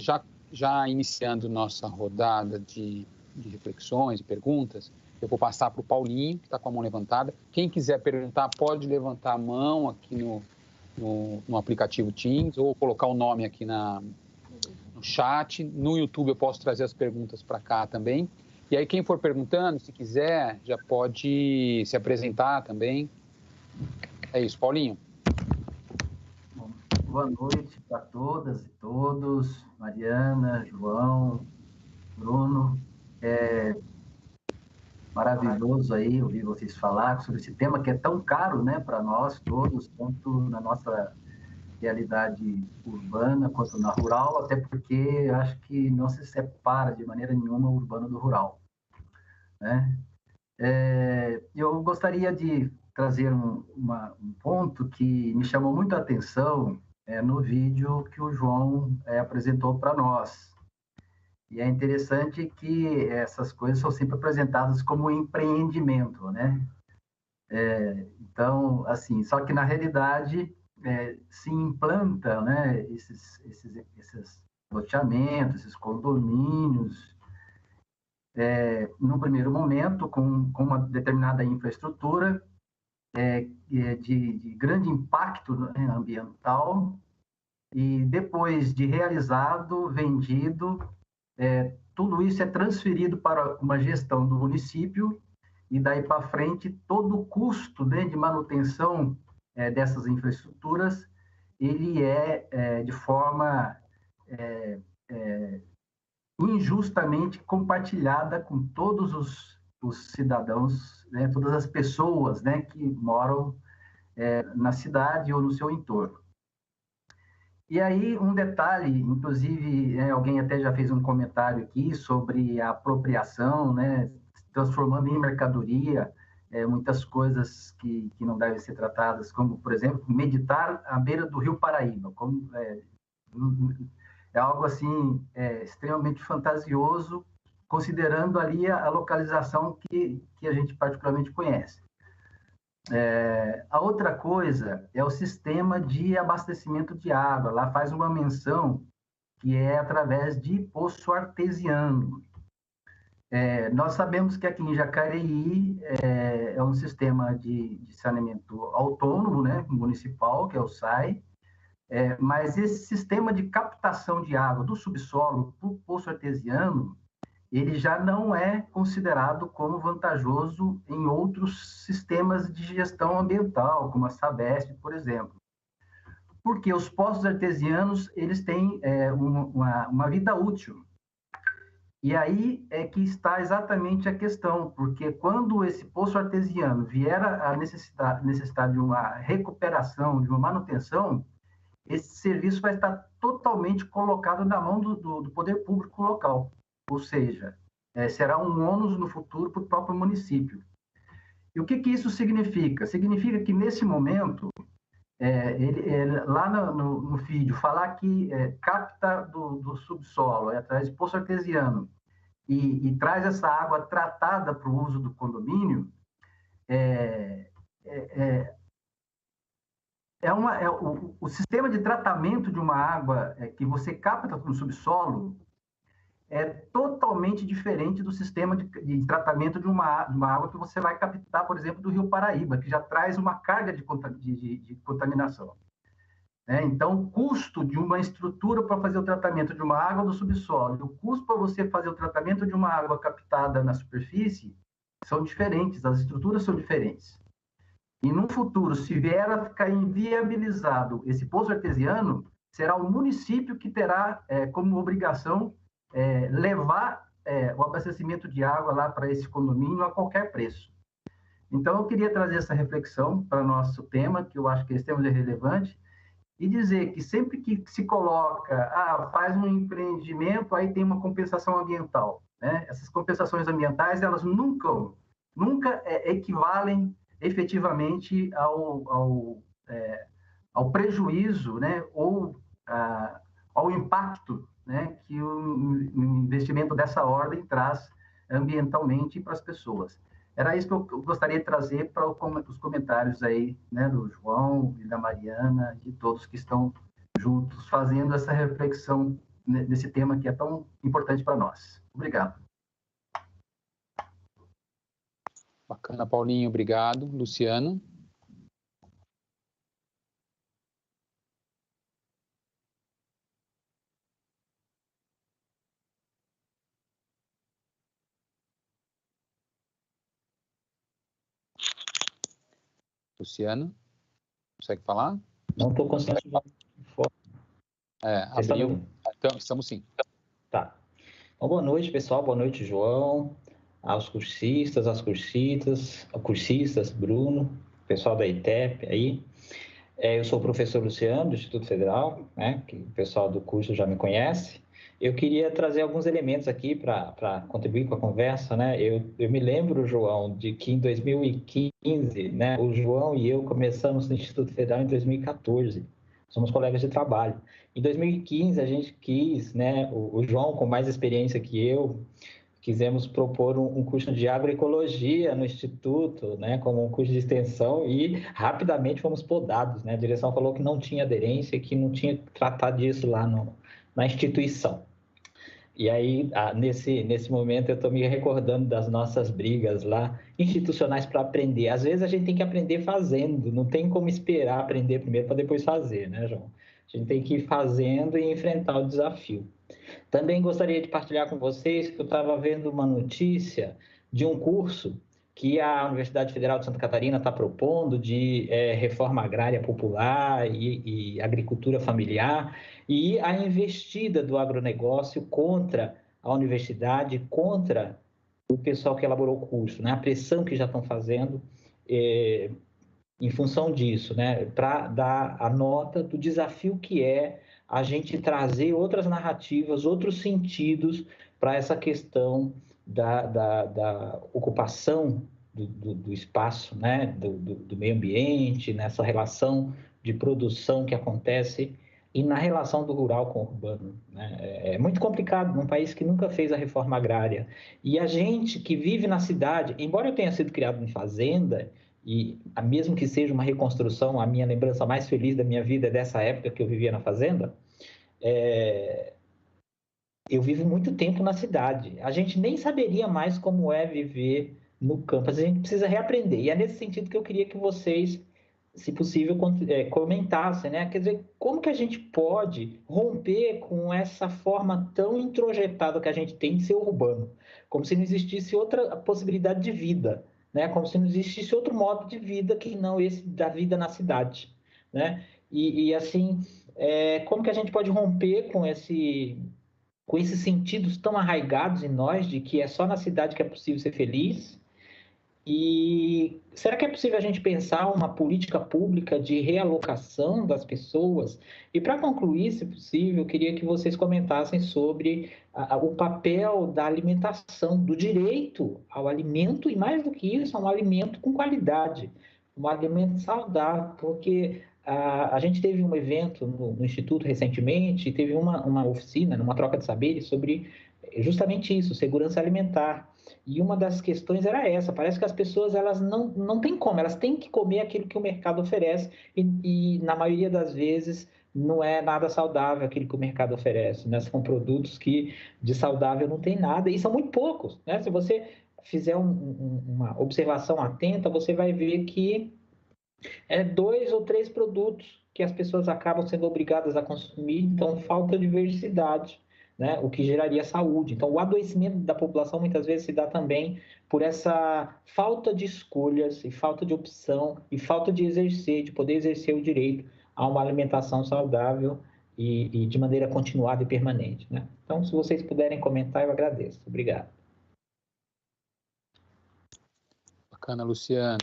iniciando nossa rodada de reflexões e perguntas, eu vou passar para o Paulinho, que está com a mão levantada. Quem quiser perguntar, pode levantar a mão aqui no aplicativo Teams ou colocar o nome aqui no chat. No YouTube eu posso trazer as perguntas para cá também. E aí quem for perguntando, se quiser, já pode se apresentar também. É isso, Paulinho. Bom, boa noite para todas e todos, Mariana, João, Bruno. Maravilhoso aí ouvir vocês falar sobre esse tema que é tão caro, né, para nós todos, tanto na nossa realidade urbana quanto na rural, até porque acho que não se separa de maneira nenhuma o urbano do rural, né? Eu gostaria de trazer um ponto que me chamou muito a atenção no vídeo que o João apresentou para nós. E é interessante que essas coisas são sempre apresentadas como empreendimento, né? Então, assim, só que na realidade se implanta, né, esses loteamentos, esses condomínios, no primeiro momento, com uma determinada infraestrutura de grande impacto, né, ambiental, e depois de realizado, vendido, tudo isso é transferido para uma gestão do município, e daí para frente, todo o custo, né, de manutenção dessas infraestruturas, ele de forma injustamente compartilhada com todos os cidadãos, né, todas as pessoas, né, que moram na cidade ou no seu entorno. E aí, um detalhe, inclusive, alguém até já fez um comentário aqui sobre a apropriação, né, transformando em mercadoria muitas coisas que não devem ser tratadas, como, por exemplo, meditar à beira do Rio Paraíba, como é algo assim extremamente fantasioso, considerando ali a localização que a gente particularmente conhece. A outra coisa é o sistema de abastecimento de água. Lá faz uma menção que é através de poço artesiano. Nós sabemos que aqui em Jacareí é um sistema de saneamento autônomo, né, municipal, que é o SAI, Mas esse sistema de captação de água do subsolo por poço artesiano, ele já não é considerado como vantajoso em outros sistemas de gestão ambiental, como a Sabesp, por exemplo. Porque os poços artesianos, eles têm uma vida útil. E aí é que está exatamente a questão, porque quando esse poço artesiano vier a necessitar de uma recuperação, de uma manutenção, esse serviço vai estar totalmente colocado na mão do poder público local. Ou seja, será um ônus no futuro para o próprio município. E o que isso significa? Significa que, nesse momento, lá no vídeo, falar que capta do subsolo, através de poço artesiano, e traz essa água tratada para o uso do condomínio, o sistema de tratamento de uma água que você capta no subsolo é totalmente diferente do sistema de tratamento de uma água que você vai captar, por exemplo, do Rio Paraíba, que já traz uma carga de contaminação. Então, o custo de uma estrutura para fazer o tratamento de uma água do subsolo e o custo para você fazer o tratamento de uma água captada na superfície são diferentes, as estruturas são diferentes. E no futuro, se vier a ficar inviabilizado esse poço artesiano, será o município que terá como obrigação levar o abastecimento de água lá para esse condomínio a qualquer preço. Então, eu queria trazer essa reflexão para o nosso tema, que eu acho que esse tema é relevante, e dizer que sempre que se coloca, faz um empreendimento, aí tem uma compensação ambiental, né? Essas compensações ambientais, elas nunca equivalem efetivamente ao prejuízo, né? Ou ao impacto, né? Que um investimento dessa ordem traz ambientalmente para as pessoas. Era isso que eu gostaria de trazer para os comentários aí, né, do João e da Mariana, de todos que estão juntos fazendo essa reflexão nesse tema que é tão importante para nós. Obrigado. Bacana, Paulinho, obrigado. Luciano? Luciano, consegue falar? Não estou conseguindo. Abriu. Então, estamos sim. Tá. Então, boa noite, pessoal. Boa noite, João, aos cursistas, Bruno, pessoal da ITEP aí. Eu sou o professor Luciano, do Instituto Federal, né, que o pessoal do curso já me conhece. Eu queria trazer alguns elementos aqui para contribuir com a conversa, né? Eu me lembro, João, de que em 2015, né, o João e eu começamos no Instituto Federal em 2014. Somos colegas de trabalho. Em 2015, a gente quis, né, o João, com mais experiência que eu, quisemos propor um curso de agroecologia no Instituto, né, como um curso de extensão, e rapidamente fomos podados, né? A direção falou que não tinha aderência, que não tinha que tratar disso lá na instituição. E aí, nesse momento, eu estou me recordando das nossas brigas lá, institucionais, para aprender. Às vezes, a gente tem que aprender fazendo, não tem como esperar aprender primeiro para depois fazer, né, João? A gente tem que ir fazendo e enfrentar o desafio. Também gostaria de partilhar com vocês que eu estava vendo uma notícia de um curso que a Universidade Federal de Santa Catarina está propondo de reforma agrária popular e agricultura familiar, e a investida do agronegócio contra a universidade, contra o pessoal que elaborou o curso, né? A pressão que já estão fazendo em função disso, né? Para dar a nota do desafio que é a gente trazer outras narrativas, outros sentidos para essa questão da ocupação do espaço, né? do meio ambiente, nessa relação de produção que acontece e na relação do rural com o urbano, né? É muito complicado num país que nunca fez a reforma agrária. E a gente que vive na cidade, embora eu tenha sido criado em fazenda, e mesmo que seja uma reconstrução, a minha lembrança mais feliz da minha vida é dessa época que eu vivia na fazenda, eu vivo muito tempo na cidade. A gente nem saberia mais como é viver no campo. A gente precisa reaprender. E é nesse sentido que eu queria que vocês se possível, comentassem, né? Quer dizer, como que a gente pode romper com essa forma tão introjetada que a gente tem de ser urbano? Como se não existisse outra possibilidade de vida, né? Como se não existisse outro modo de vida que não esse da vida na cidade, né? E assim, como que a gente pode romper com esses sentidos tão arraigados em nós de que é só na cidade que é possível ser feliz? E será que é possível a gente pensar uma política pública de realocação das pessoas? E para concluir, se possível, eu queria que vocês comentassem sobre o papel da alimentação, do direito ao alimento, e mais do que isso, a um alimento com qualidade, um alimento saudável, porque a gente teve um evento no Instituto recentemente, teve uma oficina, uma troca de saberes sobre justamente isso, segurança alimentar. E uma das questões era essa, parece que as pessoas elas não têm como, elas têm que comer aquilo que o mercado oferece e na maioria das vezes não é nada saudável aquilo que o mercado oferece, né? São produtos que de saudável não tem nada e são muito poucos, né? Se você fizer uma observação atenta, você vai ver que 2 ou 3 produtos que as pessoas acabam sendo obrigadas a consumir, então falta diversidade, né? O que geraria saúde. Então, o adoecimento da população muitas vezes se dá também por essa falta de escolhas e falta de opção e falta de poder exercer o direito a uma alimentação saudável e de maneira continuada e permanente, né? Então, se vocês puderem comentar, eu agradeço. Obrigado. Bacana, Luciano.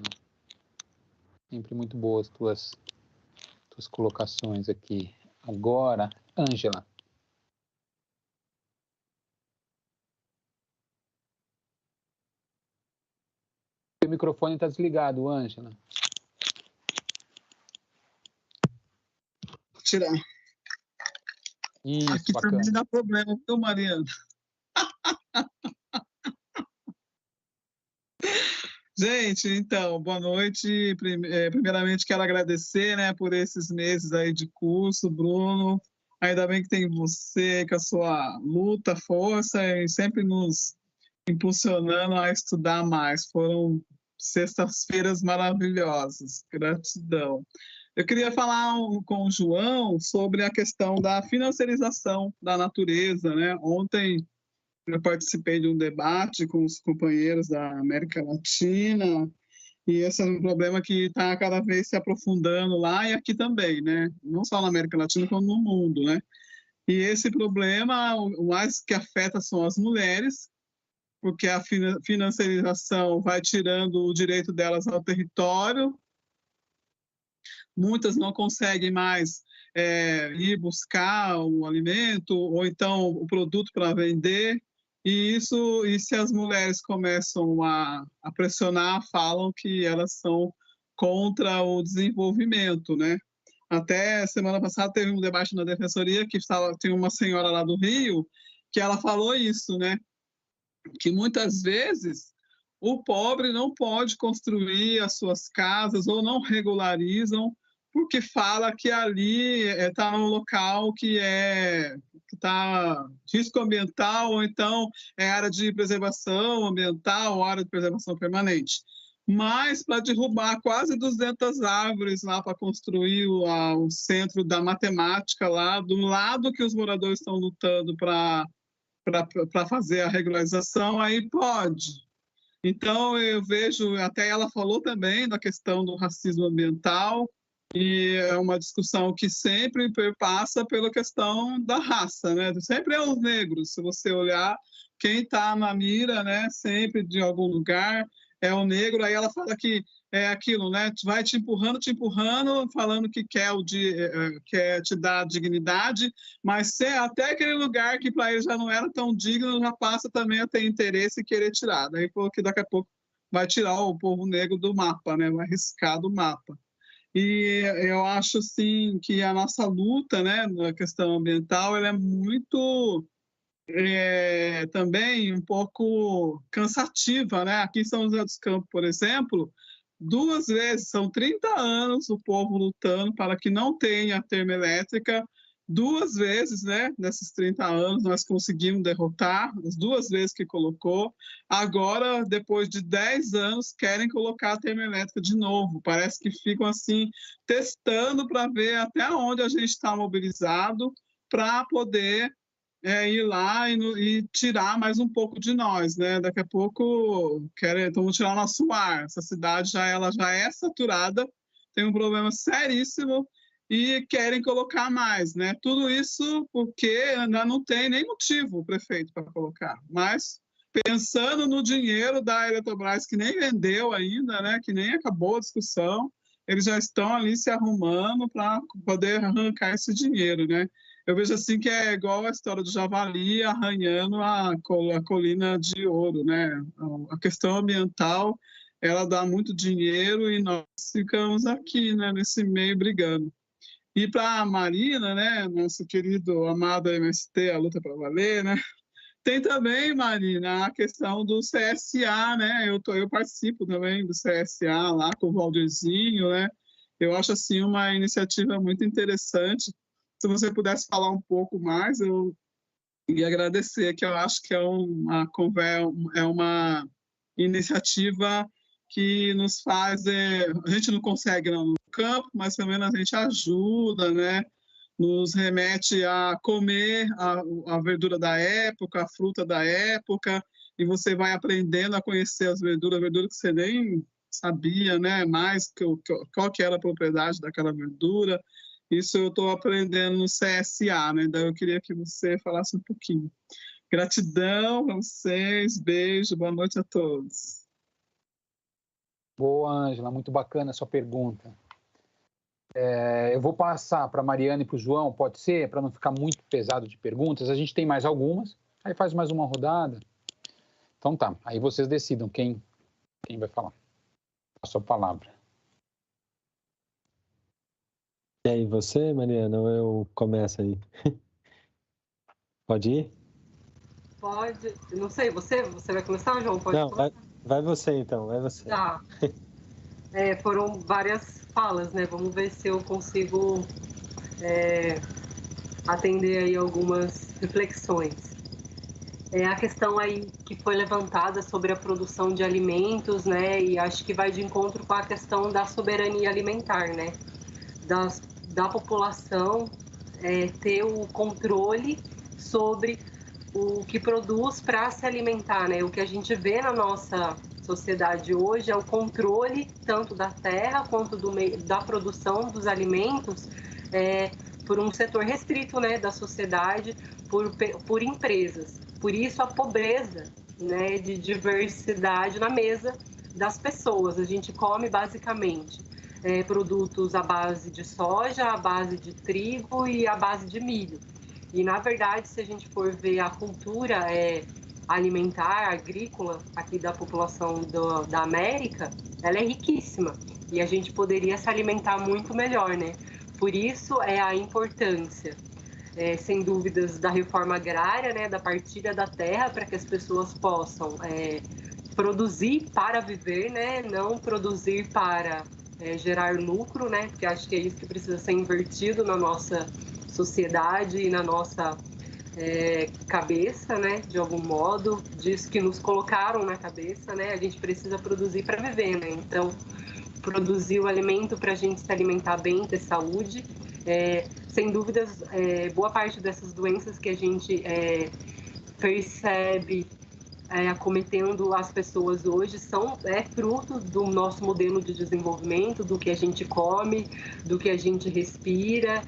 Sempre muito boas tuas colocações aqui. Agora, Ângela. O microfone está desligado, Ângela. Vou tirar. Isso, aqui bacana. também dá problema, viu, Mariana? Gente, então, boa noite. Primeiramente, quero agradecer, né, por esses meses aí de curso, Bruno. Ainda bem que tem você com a sua luta, força e sempre nos impulsionando a estudar mais. Foram sextas-feiras maravilhosas. Gratidão. Eu queria falar com o João sobre a questão da financiarização da natureza, né? Ontem eu participei de um debate com os companheiros da América Latina e esse é um problema que está cada vez se aprofundando lá e aqui também, né? Não só na América Latina, como no mundo, né? E esse problema, o mais que afeta são as mulheres, porque a financiarização vai tirando o direito delas ao território. Muitas não conseguem mais ir buscar o alimento ou então o produto para vender. E se as mulheres começam a pressionar, falam que elas são contra o desenvolvimento, né? Até semana passada teve um debate na defensoria que tinha uma senhora lá do Rio que ela falou isso, né? Que muitas vezes o pobre não pode construir as suas casas ou não regularizam porque fala que ali está num local que está risco ambiental, ou então é área de preservação ambiental, ou área de preservação permanente. Mas para derrubar quase 200 árvores lá para construir o centro da matemática lá, do lado que os moradores estão lutando para fazer a regularização, aí pode. Então, eu vejo, até ela falou também da questão do racismo ambiental, e é uma discussão que sempre passa pela questão da raça, né? Sempre é os negros, se você olhar, quem está na mira, né? Sempre de algum lugar é o negro. Aí ela fala que é aquilo, né? Vai te empurrando, falando que quer te dar dignidade, mas até aquele lugar que para ele já não era tão digno, já passa também a ter interesse e querer tirar. Daí porque daqui a pouco vai tirar o povo negro do mapa, né? Vai riscar do mapa. E eu acho, sim, que a nossa luta, né, na questão ambiental, ela é muito, também um pouco cansativa, né? Aqui em São José dos Campos, por exemplo, 2 vezes, são 30 anos o povo lutando para que não tenha termoelétrica, 2 vezes, né, nesses 30 anos, nós conseguimos derrotar, as 2 vezes que colocou. Agora, depois de 10 anos, querem colocar a termoelétrica de novo. Parece que ficam assim, testando para ver até onde a gente está mobilizado para poder ir lá e tirar mais um pouco de nós, né? Daqui a pouco vamos tirar o nosso ar. Essa cidade ela já é saturada, tem um problema seríssimo e querem colocar mais, né? Tudo isso porque ainda não tem nem motivo o prefeito para colocar, mas pensando no dinheiro da Eletrobras, que nem vendeu ainda, né? Que nem acabou a discussão, eles já estão ali se arrumando para poder arrancar esse dinheiro, né? Eu vejo assim que é igual a história do javali arranhando a colina de ouro, né? A questão ambiental, ela dá muito dinheiro e nós ficamos aqui, né? Nesse meio brigando. E para a Marina, né, nosso querido amado MST, a luta para valer, né? Tem também, Marina, a questão do CSA, né? Eu participo também do CSA lá com o Valdirzinho, né? Eu acho assim uma iniciativa muito interessante. Se você pudesse falar um pouco mais, eu ia agradecer, que eu acho que é uma iniciativa que nos faz, a gente não consegue ir no campo, mas pelo menos a gente ajuda, né? Nos remete a comer a verdura da época, a fruta da época, e você vai aprendendo a conhecer as verduras que você nem sabia, né? Mais qual que era a propriedade daquela verdura. Isso eu estou aprendendo no CSA, né? Então eu queria que você falasse um pouquinho. Gratidão a vocês, beijo, boa noite a todos. Boa, Ângela, muito bacana a sua pergunta. Eu vou passar para a Mariana e para o João, pode ser? Para não ficar muito pesado de perguntas. A gente tem mais algumas, aí faz mais uma rodada. Então tá, aí vocês decidam quem vai falar. A sua palavra. E aí, você, Mariana, ou eu começo aí? Pode ir? Pode. Não sei, você vai começar, João? Pode Não, começar? vai você então, vai você. Tá. Foram várias falas, né? Vamos ver se eu consigo atender aí algumas reflexões. A questão aí que foi levantada sobre a produção de alimentos, né? E acho que vai de encontro com a questão da soberania alimentar, né? Da população ter o controle sobre o que produz para se alimentar, né? O que a gente vê na nossa sociedade hoje é o controle tanto da terra quanto da produção dos alimentos por um setor restrito, né, da sociedade, por empresas. Por isso a pobreza, né, de diversidade na mesa das pessoas. A gente come basicamente produtos à base de soja, à base de trigo e à base de milho. E, na verdade, se a gente for ver a cultura alimentar, agrícola, aqui da população da América, ela é riquíssima. E a gente poderia se alimentar muito melhor, né? Por isso é a importância, sem dúvidas, da reforma agrária, né? Da partilha da terra, para que as pessoas possam produzir para viver, né? Não produzir para gerar lucro, né? Porque acho que é isso que precisa ser invertido na nossa sociedade e na nossa cabeça, né? De algum modo, disso que nos colocaram na cabeça, né? A gente precisa produzir para viver, né? Então, produzir o alimento para a gente se alimentar bem, ter saúde. Sem dúvidas, boa parte dessas doenças que a gente percebe acometendo as pessoas hoje são fruto do nosso modelo de desenvolvimento, do que a gente come, do que a gente respira,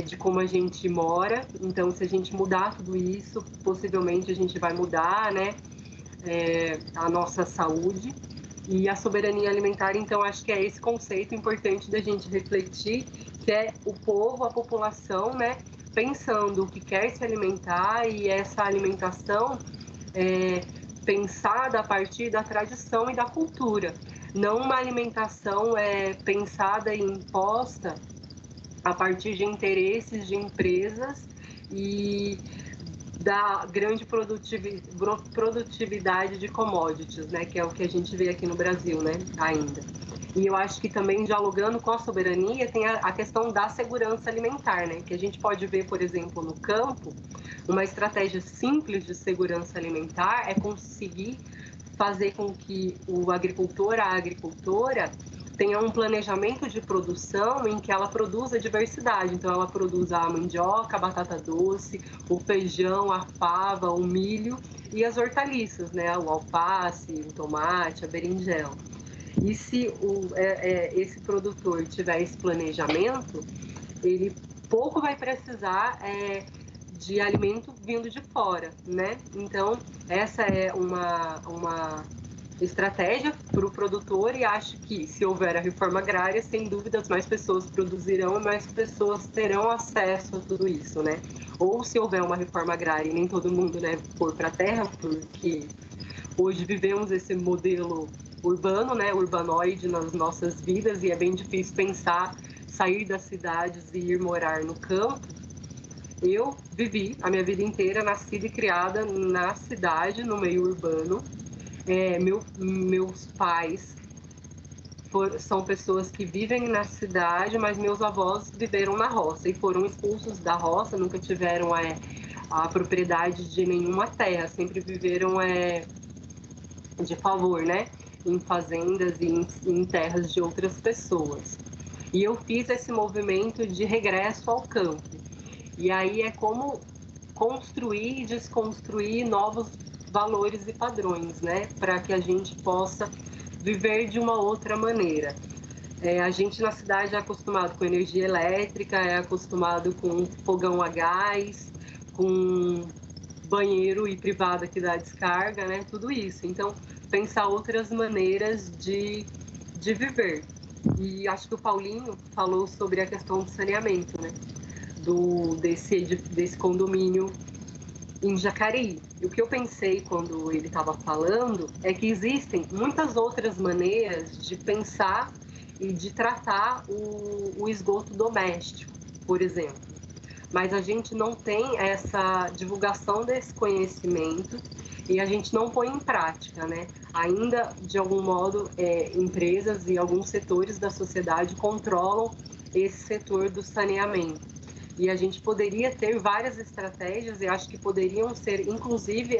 de como a gente mora. Então, se a gente mudar tudo isso, possivelmente a gente vai mudar, né, a nossa saúde. E a soberania alimentar, então, acho que é esse conceito importante da gente refletir, que é o povo, a população, né, pensando o que quer se alimentar, e essa alimentação pensada a partir da tradição e da cultura, não uma alimentação pensada e imposta a partir de interesses de empresas e da grande produtividade de commodities, né, que é o que a gente vê aqui no Brasil, né, ainda. E eu acho que também, dialogando com a soberania, tem a questão da segurança alimentar, né? Que a gente pode ver, por exemplo, no campo, uma estratégia simples de segurança alimentar é conseguir fazer com que o agricultor, a agricultora, tenha um planejamento de produção em que ela produza diversidade. Então, ela produza a mandioca, a batata doce, o feijão, a fava, o milho e as hortaliças, né? O alface, o tomate, a berinjela. E se esse produtor tiver esse planejamento, ele pouco vai precisar de alimento vindo de fora, né? Então, essa é uma estratégia para o produtor, e acho que se houver a reforma agrária, sem dúvidas, mais pessoas produzirão e mais pessoas terão acesso a tudo isso, né? Ou se houver uma reforma agrária e nem todo mundo, né, for para a terra, porque hoje vivemos esse modelo urbano, né, urbanoide nas nossas vidas, e é bem difícil pensar sair das cidades e ir morar no campo. Eu vivi a minha vida inteira nascida e criada na cidade, no meio urbano. Meus pais são pessoas que vivem na cidade, mas meus avós viveram na roça e foram expulsos da roça, nunca tiveram a propriedade de nenhuma terra, sempre viveram de favor, né? Em fazendas e em terras de outras pessoas. E eu fiz esse movimento de regresso ao campo. E aí é como construir e desconstruir novos valores e padrões, né? Para que a gente possa viver de uma outra maneira. A gente na cidade é acostumado com energia elétrica, é acostumado com fogão a gás, com banheiro e privada que dá descarga, né? Tudo isso. Então, pensar outras maneiras de viver. E acho que o Paulinho falou sobre a questão do saneamento, né? Desse condomínio em Jacareí. E o que eu pensei quando ele estava falando é que existem muitas outras maneiras de pensar e de tratar o esgoto doméstico, por exemplo. Mas a gente não tem essa divulgação desse conhecimento e a gente não põe em prática, né? Ainda, de algum modo, empresas e alguns setores da sociedade controlam esse setor do saneamento. E a gente poderia ter várias estratégias, e acho que poderiam ser, inclusive,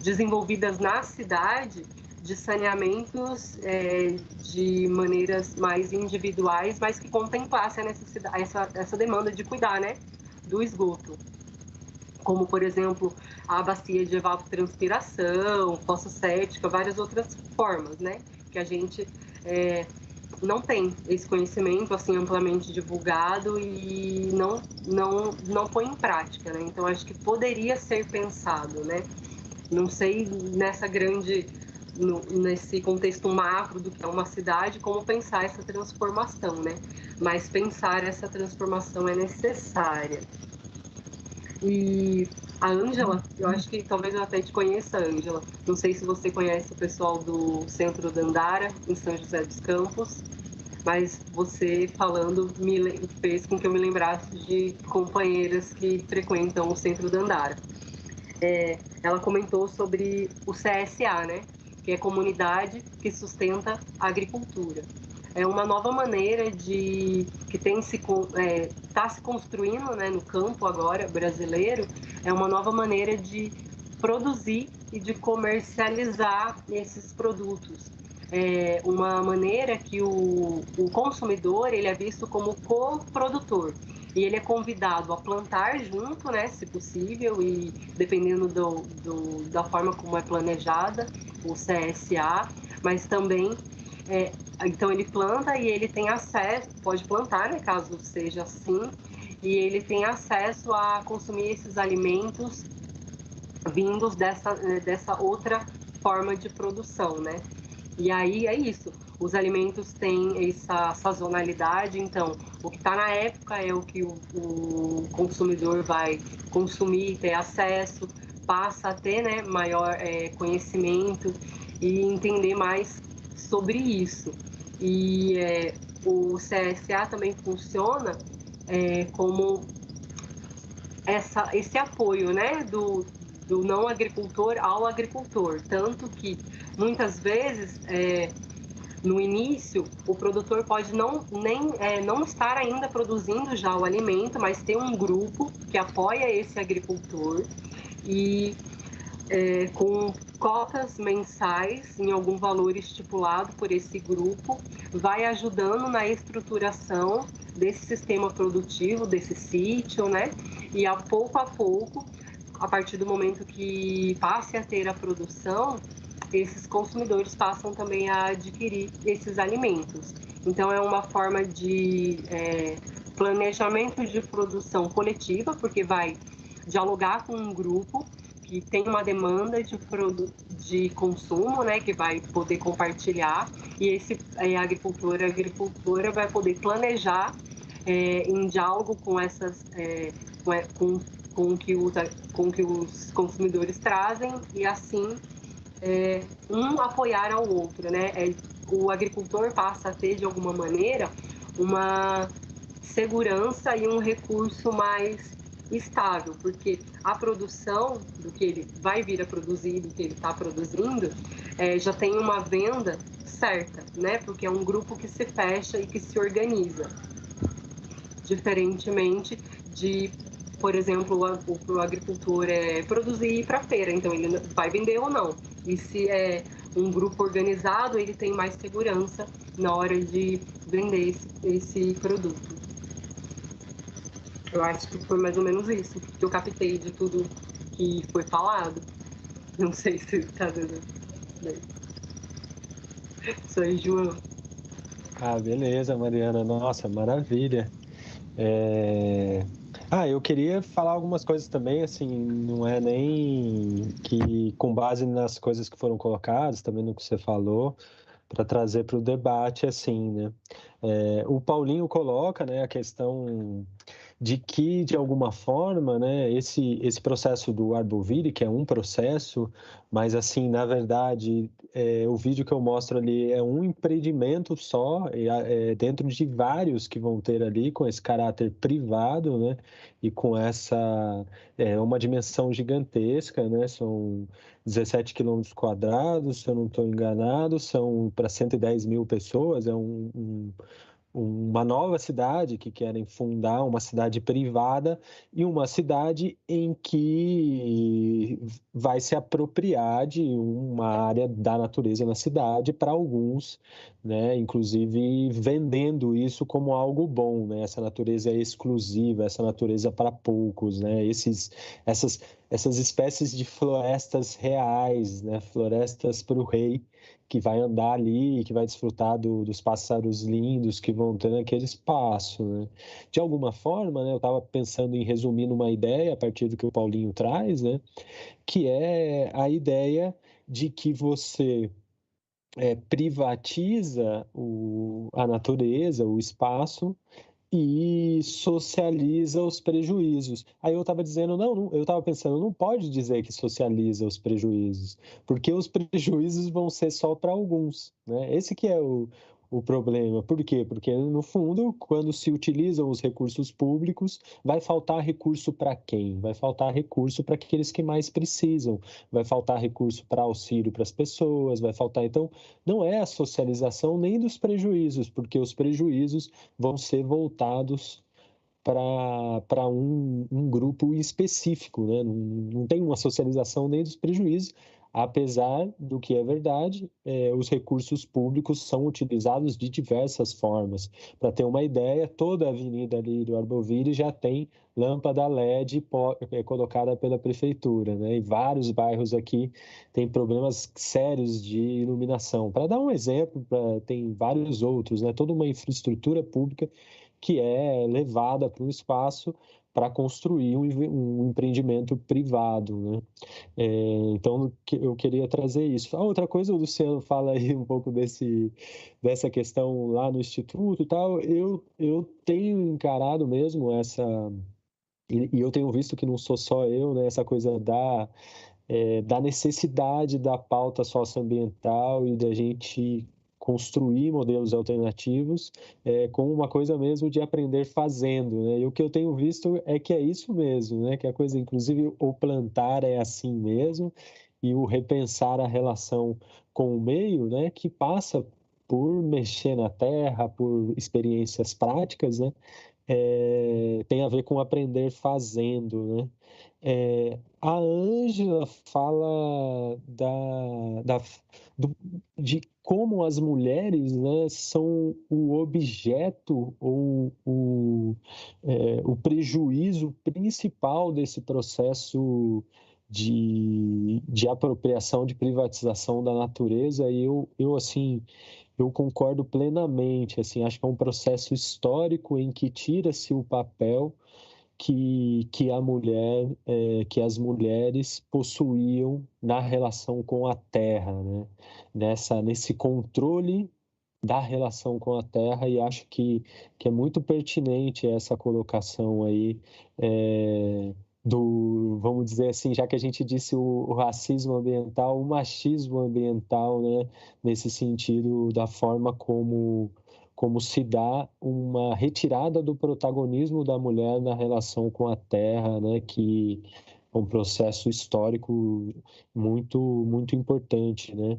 desenvolvidas na cidade, de saneamentos de maneiras mais individuais, mas que contemplassem a necessidade, essa demanda de cuidar, né, do esgoto. Como, por exemplo, a bacia de evapotranspiração, fossa séptica, várias outras formas, né, que a gente não tem esse conhecimento assim amplamente divulgado e não põe em prática, né? Então acho que poderia ser pensado, né? Não sei nesse contexto macro do que é uma cidade, como pensar essa transformação, né? Mas pensar essa transformação é necessária. E a Ângela, eu acho que talvez eu até te conheça, Ângela. Não sei se você conhece o pessoal do Centro Dandara, em São José dos Campos, mas você falando fez com que eu me lembrasse de companheiras que frequentam o Centro Dandara. Ela comentou sobre o CSA, né? Que é Comunidade que Sustenta a Agricultura. É uma nova maneira que está se construindo, né, no campo agora brasileiro, é uma nova maneira de produzir e de comercializar esses produtos. É uma maneira que o consumidor ele é visto como coprodutor e ele é convidado a plantar junto, né, se possível, e dependendo da forma como é planejada o CSA, mas também então ele planta e ele tem acesso, pode plantar, né, caso seja assim, e ele tem acesso a consumir esses alimentos vindos dessa outra forma de produção, né? E aí é isso, os alimentos têm essa sazonalidade, então o que está na época é o que o consumidor vai consumir, ter acesso, passa a ter, né, maior conhecimento e entender mais sobre isso. E o CSA também funciona como esse apoio, né, do não agricultor ao agricultor, tanto que muitas vezes no início, o produtor pode não estar ainda produzindo já o alimento, mas ter um grupo que apoia esse agricultor e com cotas mensais em algum valor estipulado por esse grupo, vai ajudando na estruturação desse sistema produtivo, desse sítio, né? E a pouco, a partir do momento que passe a ter a produção, esses consumidores passam também a adquirir esses alimentos. Então, é uma forma de planejamento de produção coletiva, porque vai dialogar com um grupo que tem uma demanda de consumo, né, que vai poder compartilhar, e esse agricultora vai poder planejar em diálogo com essas, com o que os consumidores trazem, e assim um apoiar ao outro, né? O agricultor passa a ter, de alguma maneira, uma segurança e um recurso mais estável, porque a produção do que ele vai vir a produzir, do que ele está produzindo, já tem uma venda certa, né? Porque é um grupo que se fecha e que se organiza, diferentemente de, por exemplo, o agricultor produzir e ir para a feira, então ele vai vender ou não. E se é um grupo organizado, ele tem mais segurança na hora de vender esse produto. Eu acho que foi mais ou menos isso que eu captei de tudo que foi falado. Não sei se está dando. Sou aí, João. Ah, beleza, Mariana. Nossa, maravilha. Eu queria falar algumas coisas também, assim, não é nem que com base nas coisas que foram colocadas, também no que você falou, para trazer para o debate, assim, né? O Paulinho coloca, né, a questão de que, de alguma forma, né, esse processo do Arbovire, que é um processo, mas, assim, na verdade, o vídeo que eu mostro ali é um empreendimento só, dentro de vários que vão ter ali, com esse caráter privado, né, e com uma dimensão gigantesca, né, são 17 quilômetros quadrados, se eu não estou enganado, são para 110 mil pessoas, uma nova cidade que querem fundar, uma cidade privada e uma cidade em que vai se apropriar de uma área da natureza na cidade para alguns, né? Inclusive vendendo isso como algo bom, né? Essa natureza é exclusiva, essa natureza para poucos, né? Essas espécies de florestas reais, né? Florestas para o rei, que vai andar ali, que vai desfrutar dos pássaros lindos que vão ter naquele espaço, né? De alguma forma, né, eu estava pensando em resumir numa ideia a partir do que o Paulinho traz, né, que é a ideia de que você privatiza a natureza, o espaço, e socializa os prejuízos. Aí eu estava dizendo, eu estava pensando, não pode dizer que socializa os prejuízos, porque os prejuízos vão ser só para alguns, né? Esse que é o problema. Por quê? Porque, no fundo, quando se utilizam os recursos públicos, vai faltar recurso para quem? Vai faltar recurso para aqueles que mais precisam, vai faltar recurso para auxílio para as pessoas, vai faltar... Então, não é a socialização nem dos prejuízos, porque os prejuízos vão ser voltados para um grupo específico, né? Não tem uma socialização nem dos prejuízos, apesar do que é verdade, os recursos públicos são utilizados de diversas formas. Para ter uma ideia, toda a avenida ali do Arbovire já tem lâmpada LED colocada pela prefeitura, né? E vários bairros aqui têm problemas sérios de iluminação. Para dar um exemplo, tem vários outros, né? Toda uma infraestrutura pública que é levada para um espaço para construir um empreendimento privado, né? Então, eu queria trazer isso. A outra coisa, o Luciano fala aí um pouco dessa questão lá no Instituto e tal, eu tenho encarado mesmo e eu tenho visto que não sou só eu, né? Essa coisa da necessidade da pauta socioambiental e da gente construir modelos alternativos com uma coisa mesmo de aprender fazendo, né? E o que eu tenho visto é que é isso mesmo, né? Que a coisa, inclusive, o plantar é assim mesmo e o repensar a relação com o meio, né? Que passa por mexer na terra, por experiências práticas, né? Tem a ver com aprender fazendo, né? A Ângela fala de como as mulheres, né, são o objeto ou o prejuízo principal desse processo de apropriação, de privatização da natureza, e assim, eu concordo plenamente, assim, acho que é um processo histórico em que tira-se o papel que as mulheres possuíam na relação com a terra, né? Nesse controle da relação com a terra, e acho que é muito pertinente essa colocação aí vamos dizer assim, já que a gente disse o racismo ambiental, o machismo ambiental, né? Nesse sentido da forma como se dá uma retirada do protagonismo da mulher na relação com a terra, né? Que é um processo histórico muito, muito importante, né?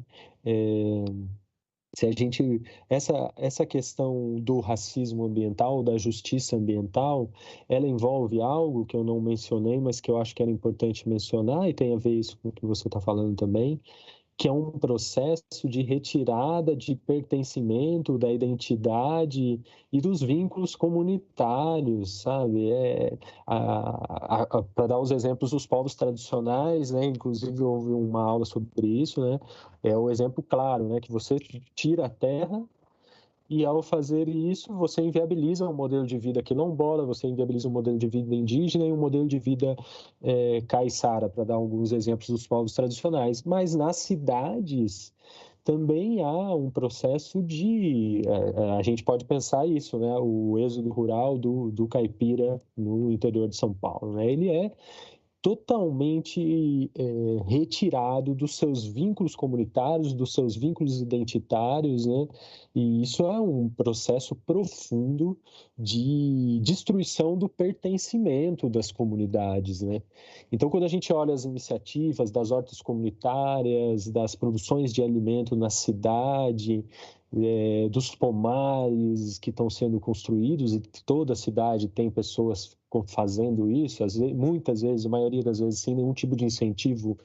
Se a gente essa questão do racismo ambiental, da justiça ambiental, ela envolve algo que eu não mencionei, mas que eu acho que era importante mencionar, e tem a ver isso com o que você está falando também, que é um processo de retirada de pertencimento da identidade e dos vínculos comunitários, sabe? Para dar os exemplos dos povos tradicionais, né? Inclusive houve uma aula sobre isso, né? É o exemplo claro, né? Que você tira a terra e, ao fazer isso, você inviabiliza um modelo de vida quilombola, você inviabiliza um modelo de vida indígena e um modelo de vida caiçara, para dar alguns exemplos dos povos tradicionais. Mas nas cidades também há um processo a gente pode pensar isso, né? O êxodo rural do caipira no interior de São Paulo, né? Ele é totalmente retirado dos seus vínculos comunitários, dos seus vínculos identitários, né? E isso é um processo profundo de destruição do pertencimento das comunidades, né? Então, quando a gente olha as iniciativas das hortas comunitárias, das produções de alimento na cidade, dos pomares que estão sendo construídos, e toda a cidade tem pessoas fazendo isso, muitas vezes, a maioria das vezes, sem nenhum tipo de incentivo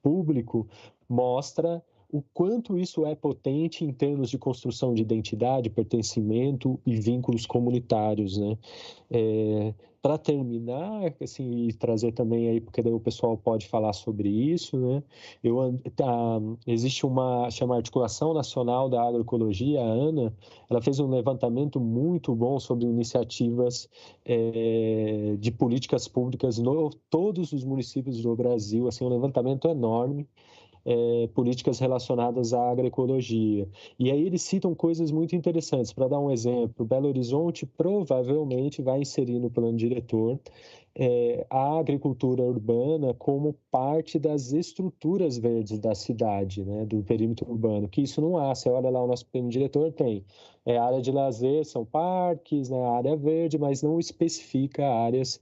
público, mostra o quanto isso é potente em termos de construção de identidade, pertencimento e vínculos comunitários, né? Para terminar, assim, e trazer também aí, porque daí o pessoal pode falar sobre isso, né? Existe chama Articulação Nacional da Agroecologia, a ANA, ela fez um levantamento muito bom sobre iniciativas de políticas públicas em todos os municípios do Brasil, assim, um levantamento enorme, políticas relacionadas à agroecologia. E aí eles citam coisas muito interessantes. Para dar um exemplo, Belo Horizonte provavelmente vai inserir no plano diretor a agricultura urbana como parte das estruturas verdes da cidade, né, do perímetro urbano, que isso não há. Você olha lá, o nosso plano diretor tem área de lazer, são parques, né, área verde, mas não especifica áreas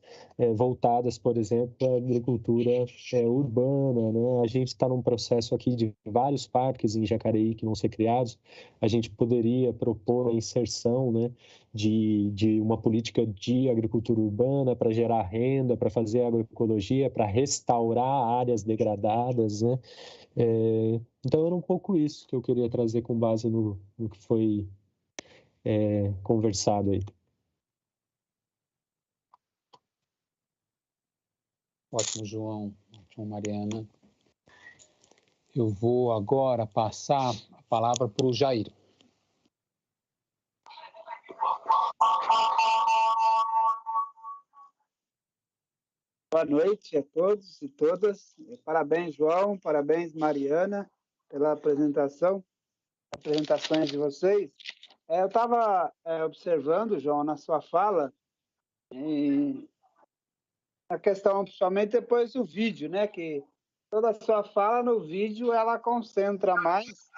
voltadas, por exemplo, para a agricultura urbana, né? A gente está num processo aqui de vários parques em Jacareí que vão ser criados. A gente poderia propor a inserção, né, de uma política de agricultura urbana para gerar renda, para fazer agroecologia, para restaurar áreas degradadas, né? Então era um pouco isso que eu queria trazer com base no que foi conversado aí. Ótimo, João. Ótimo, Mariana. Eu vou agora passar a palavra para o Jair. Boa noite a todos e todas. Parabéns, João. Parabéns, Mariana, pela apresentações de vocês. Eu estava observando, João, na sua fala, a questão, principalmente depois do vídeo, né? Que toda a sua fala no vídeo, ela concentra mais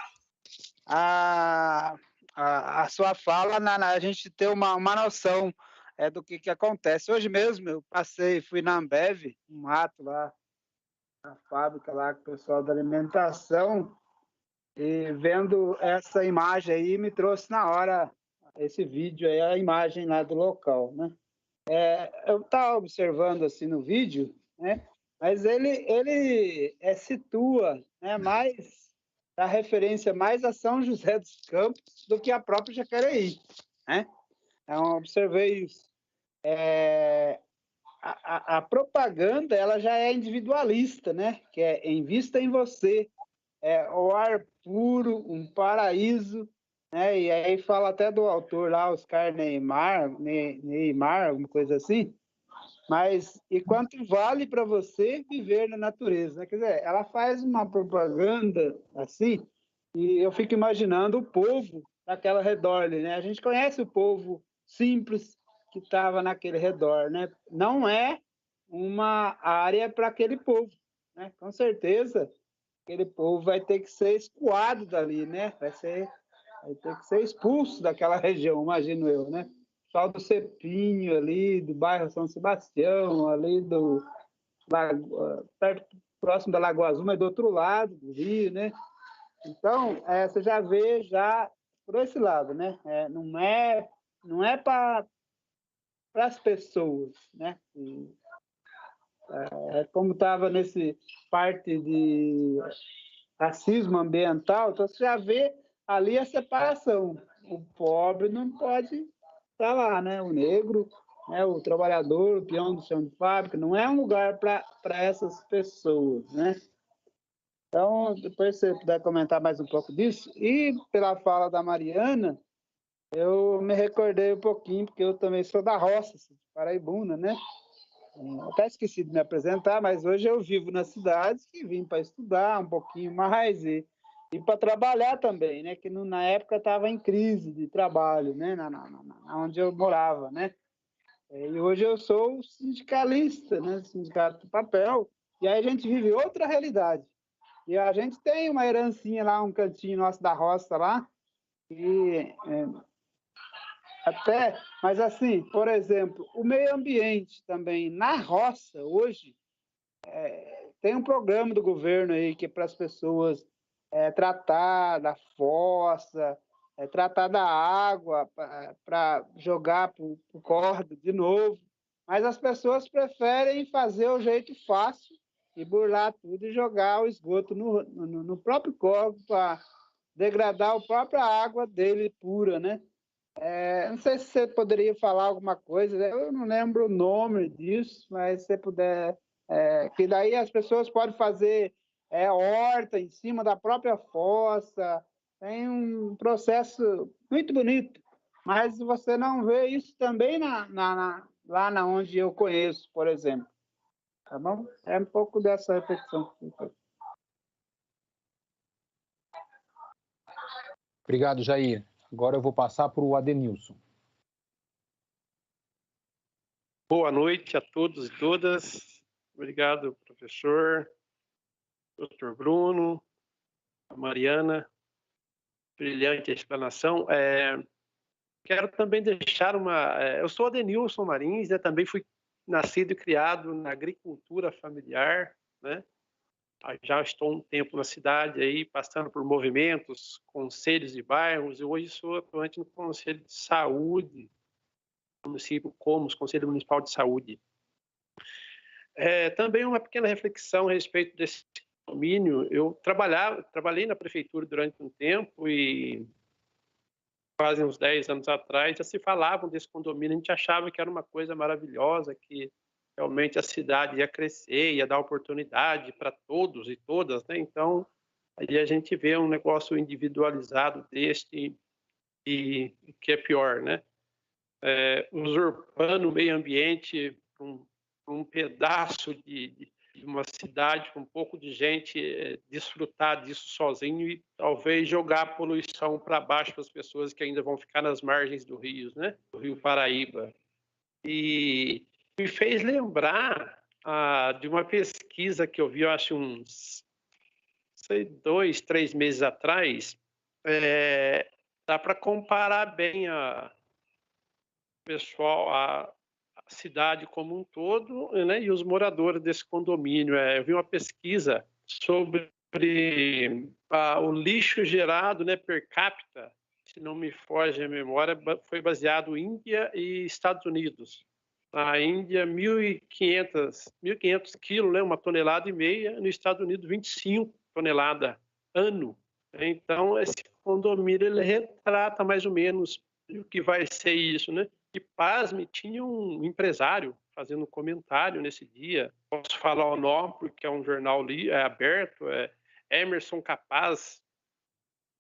a sua fala a gente ter uma noção do que acontece. Hoje mesmo eu fui na Ambev, um ato lá, na fábrica lá com o pessoal da alimentação, E vendo essa imagem aí, me trouxe na hora esse vídeo aí, a imagem lá do local, né? Eu estava observando assim no vídeo, né? Mas ele situa, né, mais a referência mais a São José dos Campos do que a própria Jacareí, né? Eu observei isso. A propaganda ela já é individualista, né? Que é invista em você, o ar puro, um paraíso, né? E aí fala até do autor lá, Oscar Neymar, alguma coisa assim. Mas e quanto vale para você viver na natureza? Quer dizer, ela faz uma propaganda assim, e eu fico imaginando o povo daquela redor ali, né? A gente conhece o povo simples que estava naquele redor, né? Não é uma área para aquele povo, né? Com certeza, aquele povo vai ter que ser escoado dali, né? Vai ter que ser expulso daquela região, imagino eu, né? Pessoal do Cepinho ali, do bairro São Sebastião, ali perto, próximo da Lagoa Azul, mas do outro lado do rio, né? Então, você já vê já por esse lado, né? Não é para as pessoas, né? Como estava nesse parte de racismo ambiental, então você já vê ali a separação. O pobre não pode estar lá, né? O negro, né? O trabalhador, o peão do chão de fábrica, não é um lugar para essas pessoas, né? Então, depois se você puder comentar mais um pouco disso. E pela fala da Mariana, eu me recordei um pouquinho, porque eu também sou da roça, paraibuna, né? Até esqueci de me apresentar, mas hoje eu vivo na cidade e vim para estudar um pouquinho mais e para trabalhar também, né? Que na época estava em crise de trabalho, né? Onde eu morava, né? E hoje eu sou sindicalista, né? Sindicato do Papel, e aí a gente vive outra realidade. E a gente tem uma herancinha lá, um cantinho nosso da roça lá, e mas assim, por exemplo, o meio ambiente também, na roça, hoje, tem um programa do governo aí que é para as pessoas tratar da fossa, tratar da água, para jogar para o córrego de novo, mas as pessoas preferem fazer o jeito fácil e burlar tudo e jogar o esgoto no próprio córrego para degradar a própria água dele pura, né? Não sei se você poderia falar alguma coisa, eu não lembro o nome disso, mas se você puder, que daí as pessoas podem fazer horta em cima da própria fossa, tem um processo muito bonito, mas você não vê isso também lá na onde eu conheço, por exemplo. Tá bom? É um pouco dessa reflexão. Obrigado, Jair. Agora eu vou passar para o Adenilson. Boa noite a todos e todas. Obrigado, professor, doutor Bruno, a Mariana. Brilhante explanação. Quero também deixar eu sou Adenilson Marins, né? Também fui nascido e criado na agricultura familiar, né? Já estou um tempo na cidade aí, passando por movimentos, conselhos de bairros, e hoje sou atuante no Conselho de Saúde, município Comos, Conselho Municipal de Saúde. Também uma pequena reflexão a respeito desse condomínio. Eu trabalhei na prefeitura durante um tempo e quase uns 10 anos atrás já se falavam desse condomínio, a gente achava que era uma coisa maravilhosa, que realmente a cidade ia crescer, ia dar oportunidade para todos e todas, né? Então, aí a gente vê um negócio individualizado deste e que é pior, né? Usurpando o meio ambiente, um pedaço de uma cidade com um pouco de gente desfrutar disso sozinho e talvez jogar a poluição para baixo para as pessoas que ainda vão ficar nas margens do rio, né? Do Rio Paraíba. E me fez lembrar de uma pesquisa que eu vi, eu acho, uns 2, 3 meses atrás. Dá para comparar bem a cidade como um todo, né, e os moradores desse condomínio. Eu vi uma pesquisa sobre o lixo gerado, né, per capita, se não me foge a memória, foi baseado em Índia e Estados Unidos. Na Índia, 1.500 quilos, né, 1,5 tonelada. Nos Estados Unidos, 25 toneladas ano. Então, esse condomínio ele retrata mais ou menos o que vai ser isso, né? E, pasme, tinha um empresário fazendo um comentário nesse dia. Posso falar o nome, porque é um jornal aberto, é Emerson Capaz.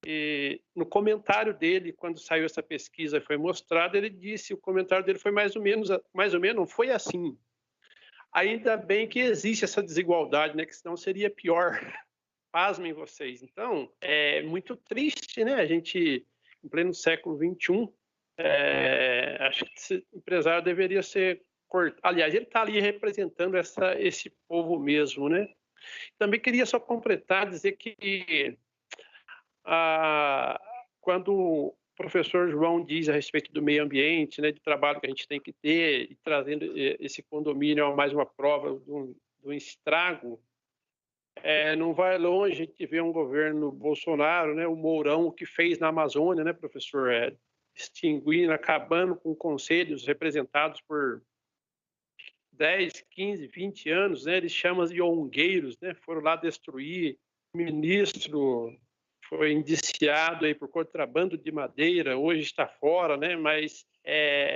E no comentário dele, quando saiu essa pesquisa e foi mostrada, ele disse, o comentário dele foi mais ou menos, não foi assim. Ainda bem que existe essa desigualdade, né? Que senão seria pior. Pasmem vocês. Então, é muito triste, né? A gente, em pleno século XXI, acho que esse empresário deveria ser cortado. Aliás, ele está ali representando esse povo mesmo, né? Também queria só completar, dizer que quando o professor João diz a respeito do meio ambiente, né, de trabalho que a gente tem que ter, e trazendo esse condomínio a mais uma prova do estrago, não vai longe a gente vê um governo Bolsonaro, né, o Mourão, o que fez na Amazônia, né, professor, extinguindo, acabando com conselhos representados por 10, 15, 20 anos, né, eles chamam de ongueiros, né, foram lá destruir. O ministro foi indiciado aí por contrabando de madeira, hoje está fora, né, mas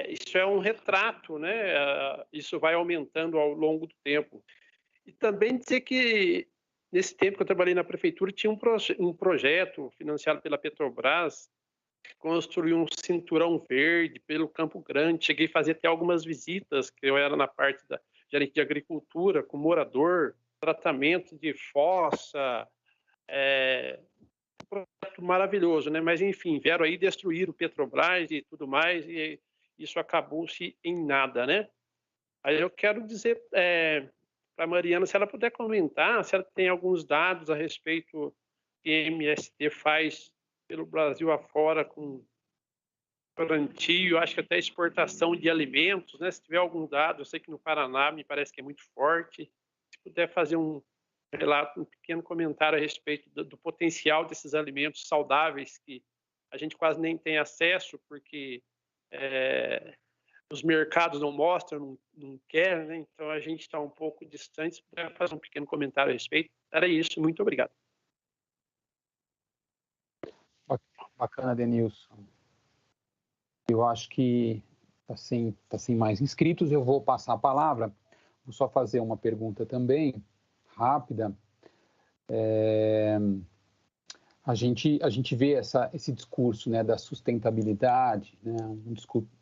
isso é um retrato, né, isso vai aumentando ao longo do tempo. E também dizer que, nesse tempo que eu trabalhei na prefeitura, tinha um projeto financiado pela Petrobras, que construiu um cinturão verde pelo Campo Grande. Cheguei a fazer até algumas visitas, que eu era na parte da gerente de agricultura, com morador, tratamento de fossa, um projeto maravilhoso, né? Mas, enfim, vieram aí destruir o Petrobras e tudo mais, e isso acabou-se em nada, né? Aí eu quero dizer para a Mariana, se ela puder comentar, se ela tem alguns dados a respeito que a MST faz pelo Brasil afora com plantio, acho que até exportação de alimentos, né? Se tiver algum dado, eu sei que no Paraná me parece que é muito forte. Se puder fazer um relato, um pequeno comentário a respeito do potencial desses alimentos saudáveis que a gente quase nem tem acesso, porque os mercados não mostram, não querem, né? Então a gente está um pouco distante. Se puder fazer um pequeno comentário a respeito, era isso. Muito obrigado. Bacana, Denilson. Eu acho que está sem mais inscritos. Eu vou passar a palavra. Vou só fazer uma pergunta também, rápida. A gente vê esse discurso, né, da sustentabilidade, né,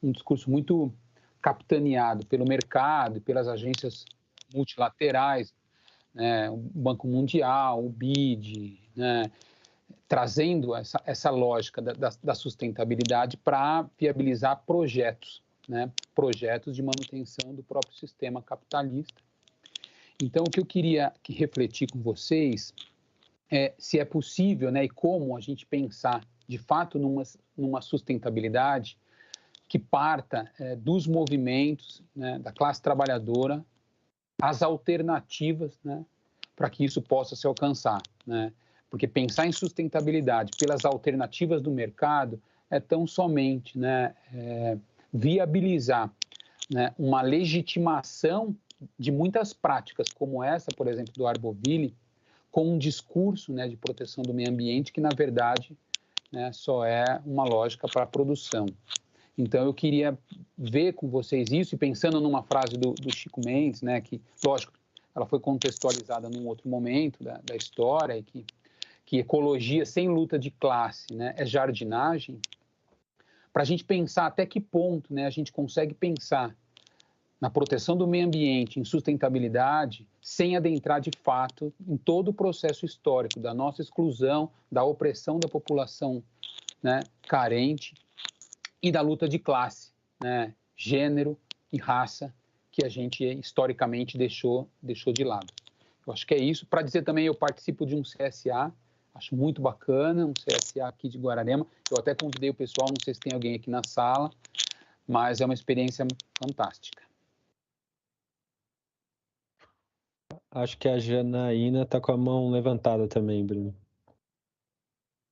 um discurso muito capitaneado pelo mercado e pelas agências multilaterais, né, o Banco Mundial, o BID, né, trazendo essa lógica da sustentabilidade para viabilizar projetos, né, projetos de manutenção do próprio sistema capitalista. Então, o que eu queria refletir com vocês se é possível, né, e como a gente pensar, de fato, numa sustentabilidade que parta dos movimentos, né, da classe trabalhadora, as alternativas, né, para que isso possa se alcançar, né? Porque pensar em sustentabilidade pelas alternativas do mercado é tão somente, né, viabilizar, né, uma legitimação de muitas práticas, como essa, por exemplo, do Arboville, com um discurso, né, de proteção do meio ambiente que, na verdade, né, só é uma lógica para a produção. Então, eu queria ver com vocês isso, e pensando numa frase do Chico Mendes, né, que, lógico, ela foi contextualizada num outro momento da história, e que ecologia sem luta de classe, né, é jardinagem, para a gente pensar até que ponto, né, a gente consegue pensar na proteção do meio ambiente, em sustentabilidade, sem adentrar de fato em todo o processo histórico da nossa exclusão, da opressão da população, né, carente e da luta de classe, né, gênero e raça, que a gente historicamente deixou de lado. Eu acho que é isso. Para dizer também, eu participo de um CSA, acho muito bacana, um CSA aqui de Guararema. Eu até convidei o pessoal, não sei se tem alguém aqui na sala, mas é uma experiência fantástica. Acho que a Janaína está com a mão levantada também, Bruno.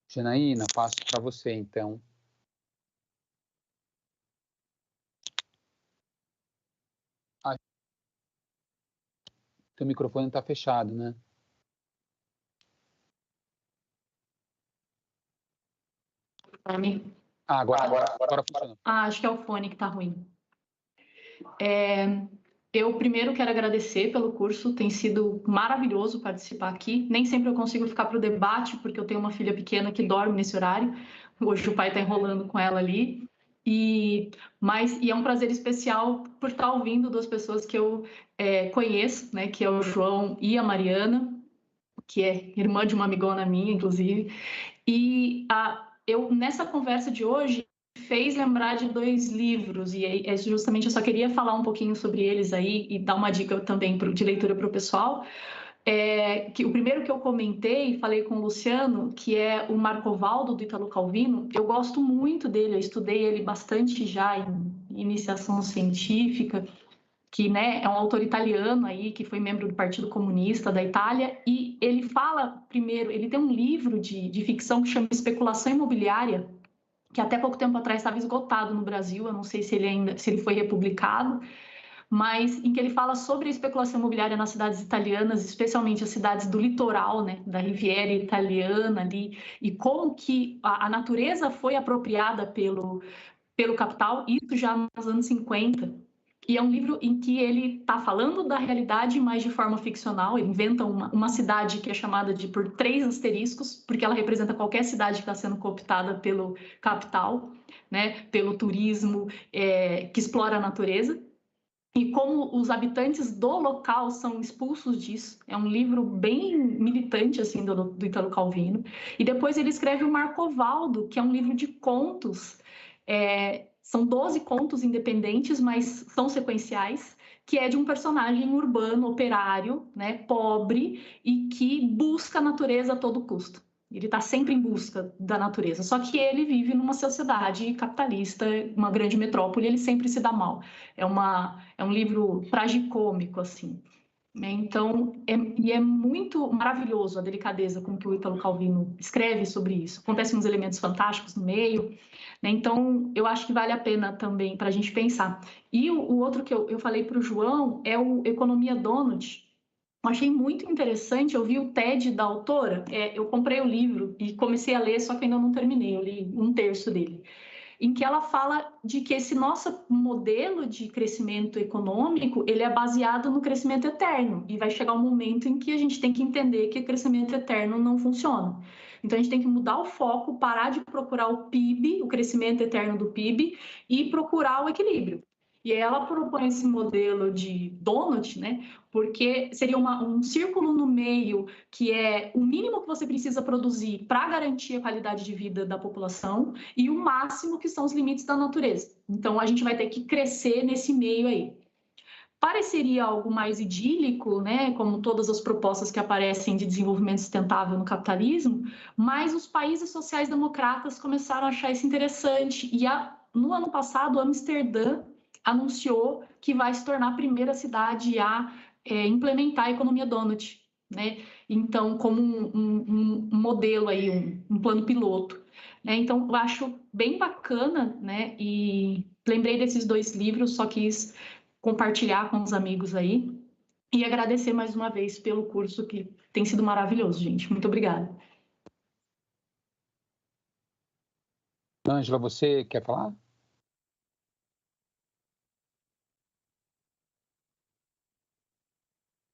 Janaína, passo para você, então. Teu microfone está fechado, né? Agora funciona. Acho que é o fone que está ruim. Eu primeiro quero agradecer pelo curso, tem sido maravilhoso participar aqui. Nem sempre eu consigo ficar para o debate, porque eu tenho uma filha pequena que dorme nesse horário. Hoje o pai está enrolando com ela ali. E é um prazer especial por estar ouvindo duas pessoas que eu conheço, né, que é o João e a Mariana, que é irmã de uma amigona minha, inclusive. E nessa conversa de hoje, fez lembrar de dois livros, e justamente eu só queria falar um pouquinho sobre eles aí e dar uma dica também de leitura para o pessoal. Que o primeiro que eu comentei, falei com o Luciano, que é o Marcovaldo, do Italo Calvino. Eu gosto muito dele, eu estudei ele bastante já em iniciação científica, que, né, é um autor italiano aí, que foi membro do Partido Comunista da Itália, e ele fala, primeiro, ele tem um livro de ficção que chama Especulação Imobiliária, que até pouco tempo atrás estava esgotado no Brasil, eu não sei se ele foi republicado, mas em que ele fala sobre a especulação imobiliária nas cidades italianas, especialmente as cidades do litoral, né, da Riviera Italiana ali, e como que a natureza foi apropriada pelo capital, isso já nos anos 50. E é um livro em que ele está falando da realidade, mas de forma ficcional. Ele inventa uma cidade que é chamada por 3 asteriscos, porque ela representa qualquer cidade que está sendo cooptada pelo capital, né, pelo turismo, que explora a natureza. E como os habitantes do local são expulsos disso. É um livro bem militante, assim, do Italo Calvino. E depois ele escreve o Marcovaldo, que é um livro de contos. São 12 contos independentes, mas são sequenciais, que é de um personagem urbano, operário, né, pobre, e que busca a natureza a todo custo. Ele está sempre em busca da natureza. Só que ele vive numa sociedade capitalista, uma grande metrópole, ele sempre se dá mal. É um livro tragicômico, assim. Então, é muito maravilhoso a delicadeza com que o Italo Calvino escreve sobre isso. Acontecem uns elementos fantásticos no meio, né? Então, eu acho que vale a pena também para a gente pensar. E o outro que eu falei para o João é o Economia Donut. Eu achei muito interessante, eu vi o TED da autora, eu comprei o livro e comecei a ler, só que ainda não terminei, eu li 1/3 dele, em que ela fala de que esse nosso modelo de crescimento econômico, ele é baseado no crescimento eterno, e vai chegar um momento em que a gente tem que entender que o crescimento eterno não funciona. Então, a gente tem que mudar o foco, parar de procurar o PIB, o crescimento eterno do PIB, e procurar o equilíbrio. E ela propõe esse modelo de donut, né? Porque seria um círculo no meio, que é o mínimo que você precisa produzir para garantir a qualidade de vida da população, e o máximo que são os limites da natureza. Então, a gente vai ter que crescer nesse meio aí. Pareceria algo mais idílico, né, como todas as propostas que aparecem de desenvolvimento sustentável no capitalismo, mas os países sociais-democratas começaram a achar isso interessante. E no ano passado, Amsterdã anunciou que vai se tornar a primeira cidade a implementar a economia donut, né? Então, como um modelo aí, um plano piloto. Então, eu acho bem bacana, né? E lembrei desses 2 livros, só quis compartilhar com os amigos aí e agradecer mais uma vez pelo curso, que tem sido maravilhoso, gente. Muito obrigada. Ângela, você quer falar?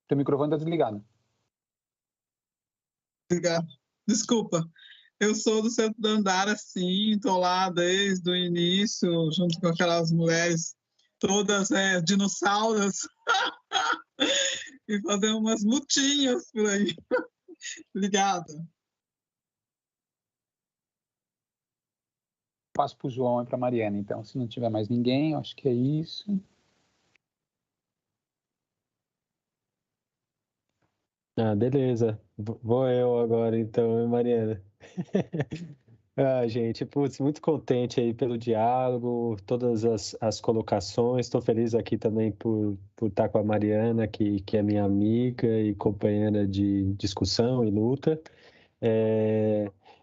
Teu microfone está desligado. Obrigado. Desculpa. Eu sou do centro do Andar, assim, estou lá desde o início, junto com aquelas mulheres todas dinossauros, e fazer umas lutinhas por aí. Obrigada. Passo para o João e para a Mariana, então. Se não tiver mais ninguém, eu acho que é isso. Beleza. Vou eu agora, então, Mariana. Gente, putz, muito contente aí pelo diálogo, todas as colocações. Estou feliz aqui também por estar com a Mariana, que é minha amiga e companheira de discussão e luta.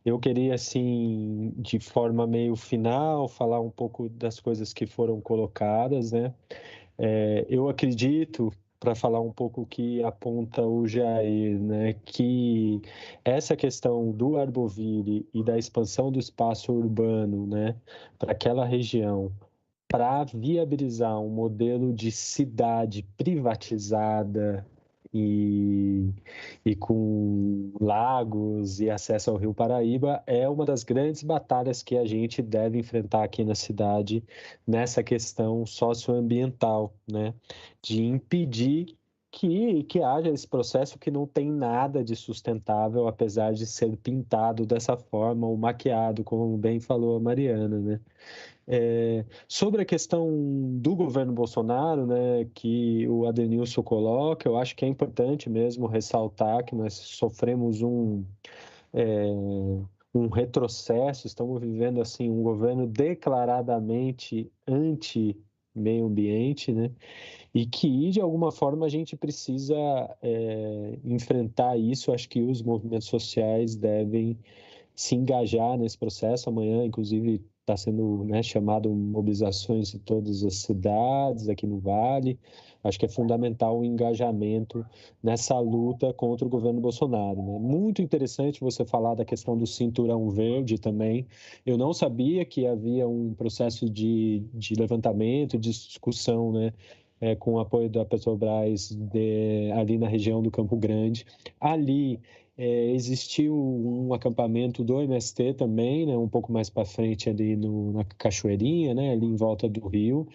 Eu queria, assim, de forma meio final, falar um pouco das coisas que foram colocadas, né? Eu acredito, para falar um pouco o que aponta o Jair, né, que essa questão do Arboville e da expansão do espaço urbano, né, para aquela região, para viabilizar um modelo de cidade privatizada e, e com lagos e acesso ao Rio Paraíba, é uma das grandes batalhas que a gente deve enfrentar aqui na cidade nessa questão socioambiental, né? De impedir que haja esse processo que não tem nada de sustentável, apesar de ser pintado dessa forma ou maquiado, como bem falou a Mariana, né? Sobre a questão do governo Bolsonaro, né, que o Adenilson coloca, eu acho que é importante mesmo ressaltar que nós sofremos um retrocesso, estamos vivendo assim um governo declaradamente anti-meio ambiente, né, e que de alguma forma a gente precisa enfrentar isso. Acho que os movimentos sociais devem se engajar nesse processo. Amanhã, inclusive, está sendo, né, chamado mobilizações em todas as cidades aqui no Vale. Acho que é fundamental o engajamento nessa luta contra o governo Bolsonaro, né? Muito interessante você falar da questão do cinturão verde também. Eu não sabia que havia um processo de levantamento, de discussão, né, com o apoio da Petrobras ali na região do Campo Grande. Ali existiu um acampamento do MST também, né, um pouco mais para frente ali na Cachoeirinha, né, ali em volta do rio.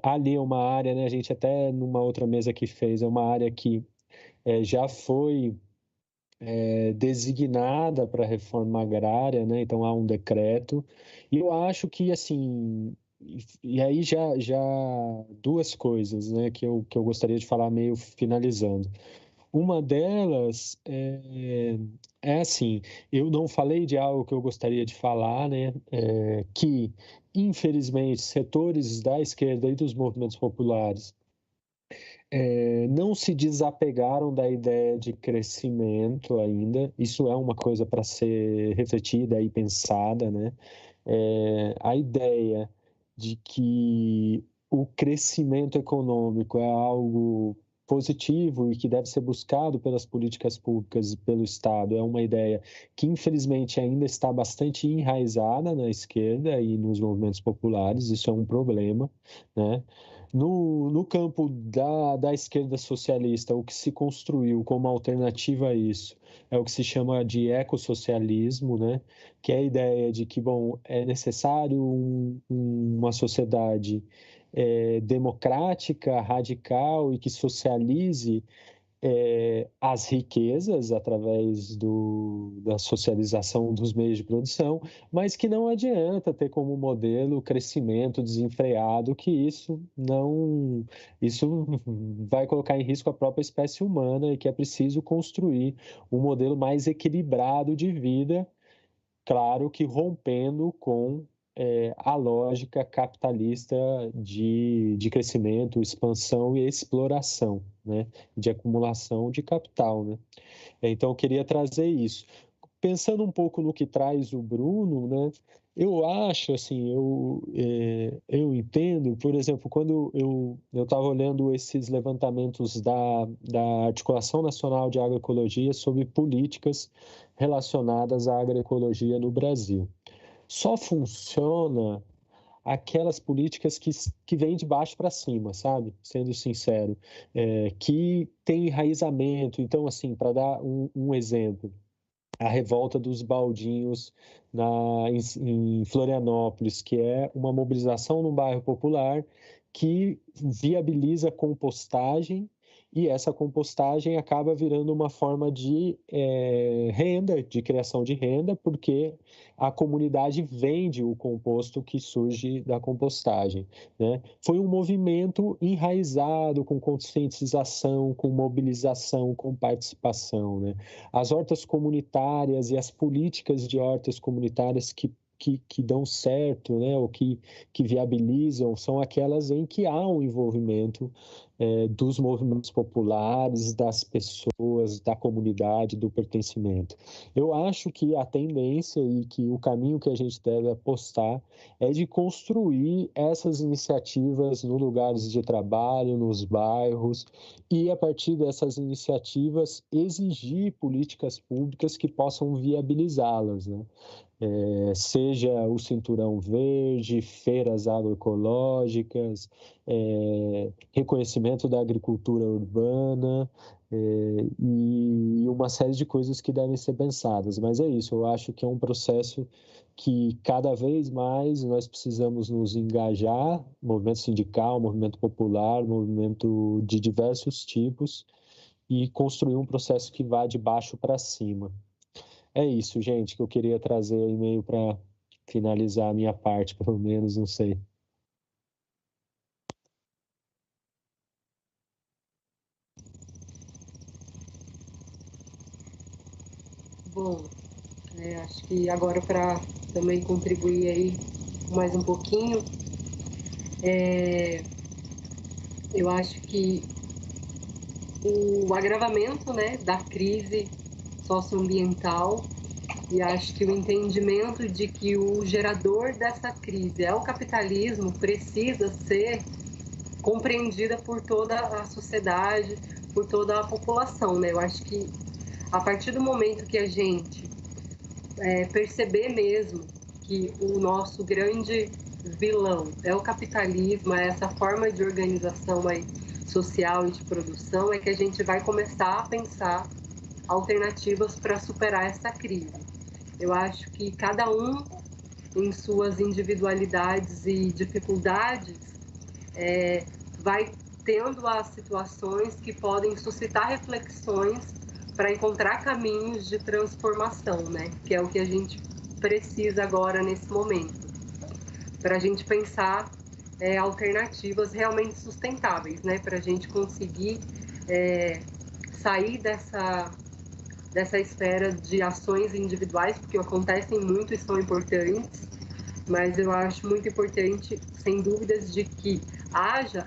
Ali é uma área, né, a gente até numa outra mesa que fez, é uma área que já foi designada para reforma agrária, né, então há um decreto. E eu acho que, assim, e aí já duas coisas, né, que eu gostaria de falar meio finalizando. Uma delas é assim, eu não falei de algo que eu gostaria de falar, né? Que, infelizmente, setores da esquerda e dos movimentos populares não se desapegaram da ideia de crescimento ainda. Isso é uma coisa para ser refletida e pensada, né? A ideia de que o crescimento econômico é algo positivo e que deve ser buscado pelas políticas públicas e pelo Estado é uma ideia que, infelizmente, ainda está bastante enraizada na esquerda e nos movimentos populares. Isso é um problema, né? No campo da esquerda socialista, o que se construiu como alternativa a isso é o que se chama de ecossocialismo, né? Que é a ideia de que, bom, é necessário uma sociedade democrática, radical e que socialize as riquezas através da socialização dos meios de produção, mas que não adianta ter como modelo o crescimento desenfreado, que isso vai colocar em risco a própria espécie humana e que é preciso construir um modelo mais equilibrado de vida, claro que rompendo com a lógica capitalista de crescimento, expansão e exploração, né? De acumulação de capital, né? Então, eu queria trazer isso. Pensando um pouco no que traz o Bruno, né? Eu acho, assim, eu entendo, por exemplo, quando eu estava olhando esses levantamentos da Articulação Nacional de Agroecologia sobre políticas relacionadas à agroecologia no Brasil. Só funciona aquelas políticas que vêm de baixo para cima, sabe? Sendo sincero, que tem enraizamento. Então, assim, para dar um exemplo, a revolta dos baldinhos em Florianópolis, que é uma mobilização num bairro popular que viabiliza compostagem e essa compostagem acaba virando uma forma de renda, de criação de renda, porque a comunidade vende o composto que surge da compostagem, né? Foi um movimento enraizado, com conscientização, com mobilização, com participação, né? As hortas comunitárias e as políticas de hortas comunitárias que dão certo, né, ou que viabilizam, são aquelas em que há um envolvimento dos movimentos populares, das pessoas, da comunidade, do pertencimento. Eu acho que a tendência e que o caminho que a gente deve apostar é de construir essas iniciativas nos lugares de trabalho, nos bairros, e a partir dessas iniciativas exigir políticas públicas que possam viabilizá-las, né? Seja o Cinturão Verde, feiras agroecológicas, reconhecimento da agricultura urbana, e uma série de coisas que devem ser pensadas. Mas é isso, eu acho que é um processo que cada vez mais nós precisamos nos engajar, movimento sindical, movimento popular, movimento de diversos tipos, e construir um processo que vá de baixo para cima. É isso, gente, que eu queria trazer aí meio para finalizar a minha parte, pelo menos, não sei. Bom, acho que agora para também contribuir aí mais um pouquinho, eu acho que o agravamento, né, da crise socioambiental, e acho que o entendimento de que o gerador dessa crise é o capitalismo precisa ser compreendida por toda a sociedade, por toda a população, né? Eu acho que a partir do momento que a gente perceber mesmo que o nosso grande vilão é o capitalismo, é essa forma de organização aí social e de produção, é que a gente vai começar a pensar alternativas para superar essa crise. Eu acho que cada um, em suas individualidades e dificuldades, vai tendo as situações que podem suscitar reflexões para encontrar caminhos de transformação, né? Que é o que a gente precisa agora nesse momento, para a gente pensar alternativas realmente sustentáveis, né? Para a gente conseguir sair dessa esfera de ações individuais, porque acontecem muito e são importantes, mas eu acho muito importante, sem dúvidas, de que haja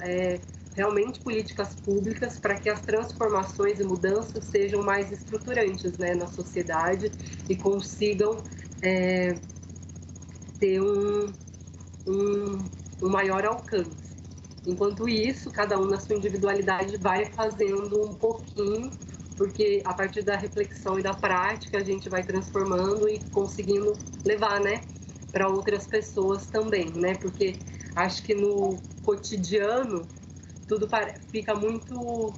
realmente políticas públicas para que as transformações e mudanças sejam mais estruturantes, né, na sociedade e consigam ter um maior alcance. Enquanto isso, cada um na sua individualidade vai fazendo um pouquinho, porque a partir da reflexão e da prática a gente vai transformando e conseguindo levar, né, para outras pessoas também, né? Porque acho que no cotidiano tudo fica muito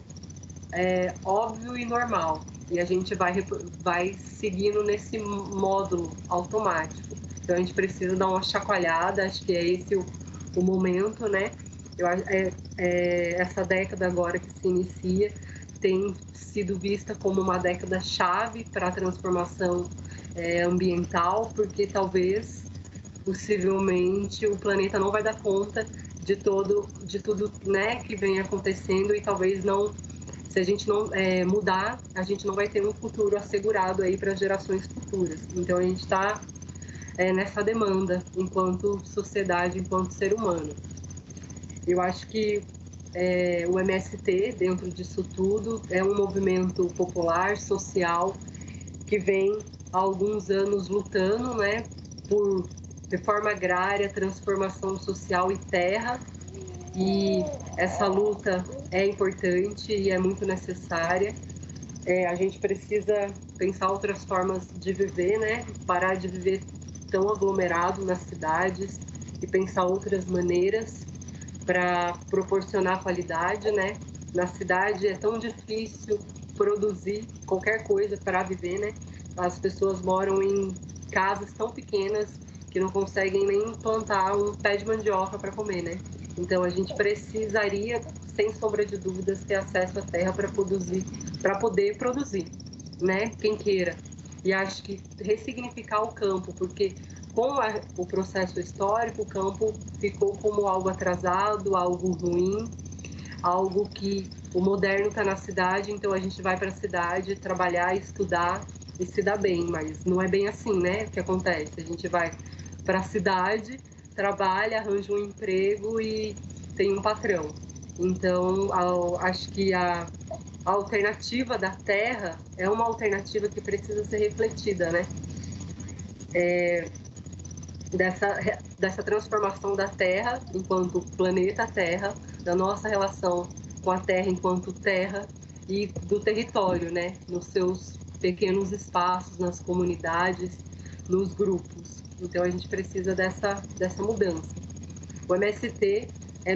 óbvio e normal, e a gente vai seguindo nesse módulo automático. Então a gente precisa dar uma chacoalhada, acho que é esse o momento, né? Essa década agora que se inicia tem sido vista como uma década chave para a transformação ambiental, porque talvez, possivelmente, o planeta não vai dar conta de tudo, né, que vem acontecendo, e talvez não, se a gente não mudar, a gente não vai ter um futuro assegurado aí para gerações futuras. Então a gente está nessa demanda enquanto sociedade, enquanto ser humano. Eu acho que o MST, dentro disso tudo, é um movimento popular, social, que vem há alguns anos lutando, né, por reforma agrária, transformação social e terra, e essa luta é importante e é muito necessária. A gente precisa pensar outras formas de viver, né, parar de viver tão aglomerado nas cidades e pensar outras maneiras para proporcionar qualidade, né? Na cidade é tão difícil produzir qualquer coisa para viver, né? As pessoas moram em casas tão pequenas que não conseguem nem plantar um pé de mandioca para comer, né? Então a gente precisaria sem sombra de dúvidas, ter acesso à terra para poder produzir, né? Quem queira. E acho que ressignificar o campo, porque com o processo histórico, o campo ficou como algo atrasado, algo ruim, algo que o moderno está na cidade, então a gente vai para a cidade trabalhar, estudar e se dar bem, mas não é bem assim, né? O que acontece? A gente vai para a cidade, trabalha, arranja um emprego e tem um patrão. Então, acho que a alternativa da terra é uma alternativa que precisa ser refletida, né? Dessa transformação da terra enquanto planeta Terra, da nossa relação com a terra enquanto terra e do território, né? Nos seus pequenos espaços, nas comunidades, nos grupos. Então, a gente precisa dessa mudança. O MST é,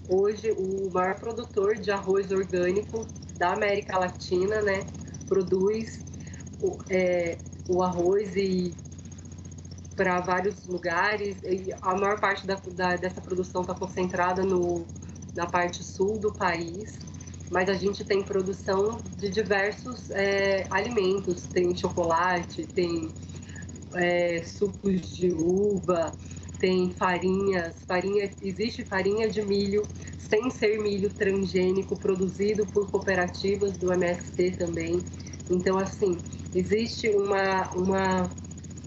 hoje, o maior produtor de arroz orgânico da América Latina, né? Produz o arroz para vários lugares. E a maior parte dessa produção está concentrada na parte sul do país, mas a gente tem produção de diversos alimentos. Tem chocolate, tem sucos de uva, tem existe farinha de milho sem ser milho transgênico, produzido por cooperativas do MST também. Então, assim, existe uma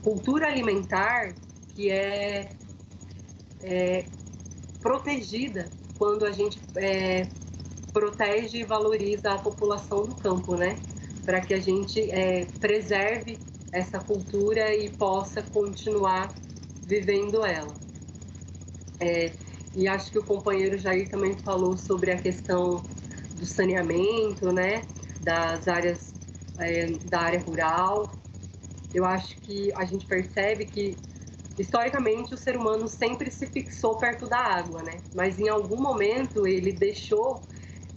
cultura alimentar que é protegida quando a gente protege e valoriza a população do campo, né? Para que a gente preserve essa cultura e possa continuar vivendo ela. E acho que o companheiro Jair também falou sobre a questão do saneamento, né? Das áreas, da área rural. Eu acho que a gente percebe que, historicamente, o ser humano sempre se fixou perto da água, né? Mas em algum momento ele deixou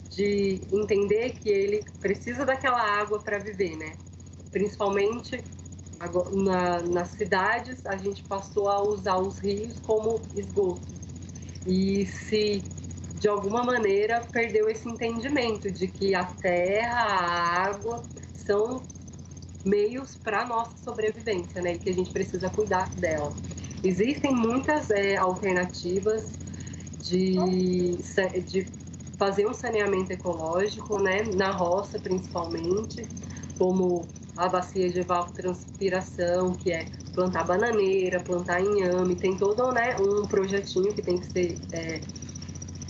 de entender que ele precisa daquela água para viver, né? Principalmente nas cidades, a gente passou a usar os rios como esgoto. E se, de alguma maneira, perdeu esse entendimento de que a terra, a água, são meios para a nossa sobrevivência, né? E que a gente precisa cuidar dela. Existem muitas alternativas de fazer um saneamento ecológico, né? Na roça, principalmente, como a bacia de evapotranspiração, que é plantar bananeira, plantar inhame. Tem todo, né, um projetinho que tem que ser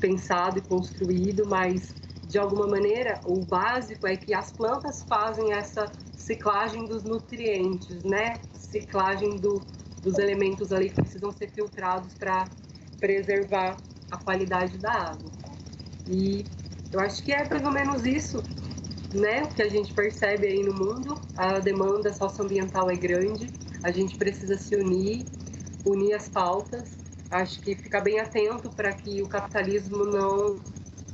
pensado e construído, mas, de alguma maneira, o básico é que as plantas fazem essa ciclagem dos nutrientes, né? Ciclagem dos elementos ali que precisam ser filtrados para preservar a qualidade da água. E eu acho que é mais ou menos isso, né, que a gente percebe aí no mundo. A demanda socioambiental é grande, a gente precisa se unir as pautas. Acho que ficar bem atento para que o capitalismo não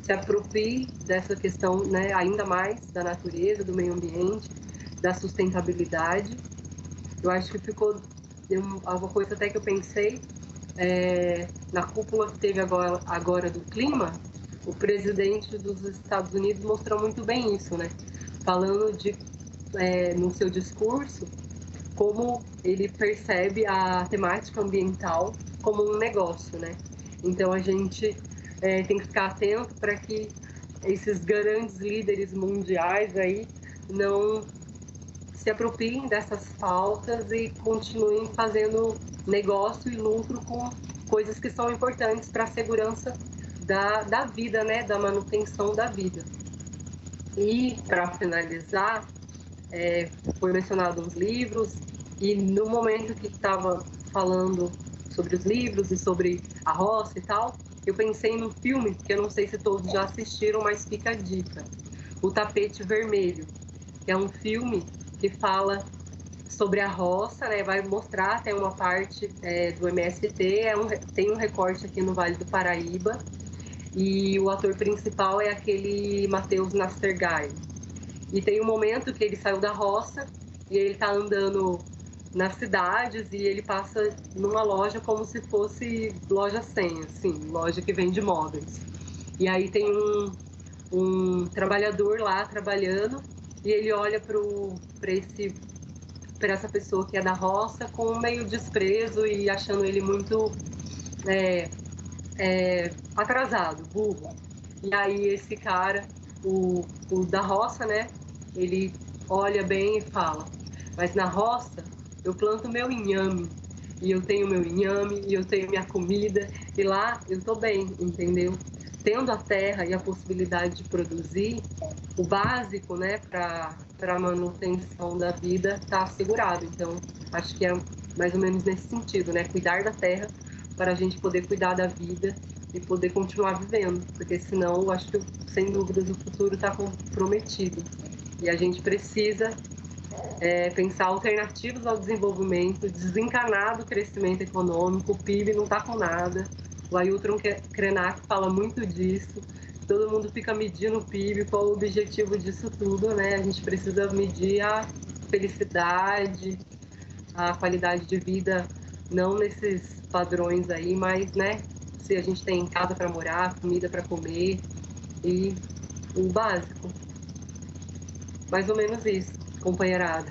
se aproprie dessa questão, né, ainda mais da natureza, do meio ambiente, da sustentabilidade. Eu acho que ficou uma coisa até que eu pensei, na cúpula que teve agora do clima, o presidente dos Estados Unidos mostrou muito bem isso, né? Falando no seu discurso, como ele percebe a temática ambiental como um negócio, né? Então, a gente tem que ficar atento para que esses grandes líderes mundiais aí não se apropriem dessas pautas e continuem fazendo negócio e lucro com coisas que são importantes para a segurança da vida, né? Da manutenção da vida. E, para finalizar, foi mencionado os livros, e no momento que estava falando sobre os livros e sobre a roça e tal, eu pensei num filme que eu não sei se todos já assistiram, mas fica a dica: O Tapete Vermelho, que é um filme que fala sobre a roça, né? Vai mostrar até uma parte do MST, tem um recorte aqui no Vale do Paraíba, e o ator principal é aquele Matheus Nastergaile. E tem um momento que ele saiu da roça e ele está andando nas cidades e ele passa numa loja como se fosse loja 100, assim, loja que vende móveis. E aí tem um trabalhador lá trabalhando e ele olha para essa pessoa que é da roça com meio desprezo e achando ele muito atrasado, burro. E aí esse cara, o da roça, né, ele olha bem e fala: mas na roça eu planto meu inhame, e eu tenho meu inhame, e eu tenho minha comida, e lá eu tô bem, entendeu? Tendo a terra e a possibilidade de produzir, o básico, né, para a manutenção da vida está assegurado. Então, acho que é mais ou menos nesse sentido, né, cuidar da terra para a gente poder cuidar da vida e poder continuar vivendo, porque senão, acho que, sem dúvidas, o futuro está comprometido. E a gente precisa pensar alternativas ao desenvolvimento, desencanar do crescimento econômico. O PIB não está com nada. O Ailton Krenak fala muito disso. Todo mundo fica medindo o PIB, qual o objetivo disso tudo, né? A gente precisa medir a felicidade, a qualidade de vida, não nesses padrões aí, mas, né, se a gente tem casa para morar, comida para comer e o básico. Mais ou menos isso, companheirada.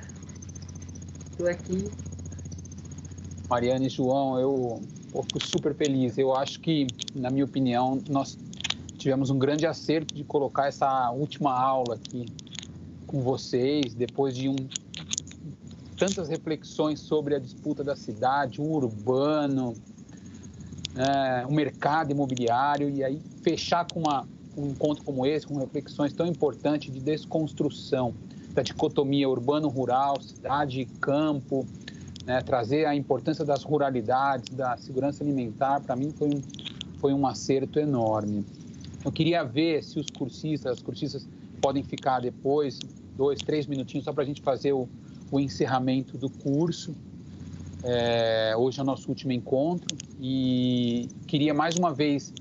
Estou aqui. Mariana e João, eu fico super feliz. Eu acho que, na minha opinião, nós tivemos um grande acerto de colocar essa última aula aqui com vocês, depois de tantas reflexões sobre a disputa da cidade, o urbano, o mercado imobiliário, e aí fechar com um encontro como esse, com reflexões tão importantes de desconstrução da dicotomia urbano-rural, cidade e campo, né, trazer a importância das ruralidades, da segurança alimentar, para mim foi um acerto enorme. Eu queria ver se as cursistas podem ficar depois, 2, 3 minutinhos, só para a gente fazer o encerramento do curso. Hoje é o nosso último encontro e queria mais uma vez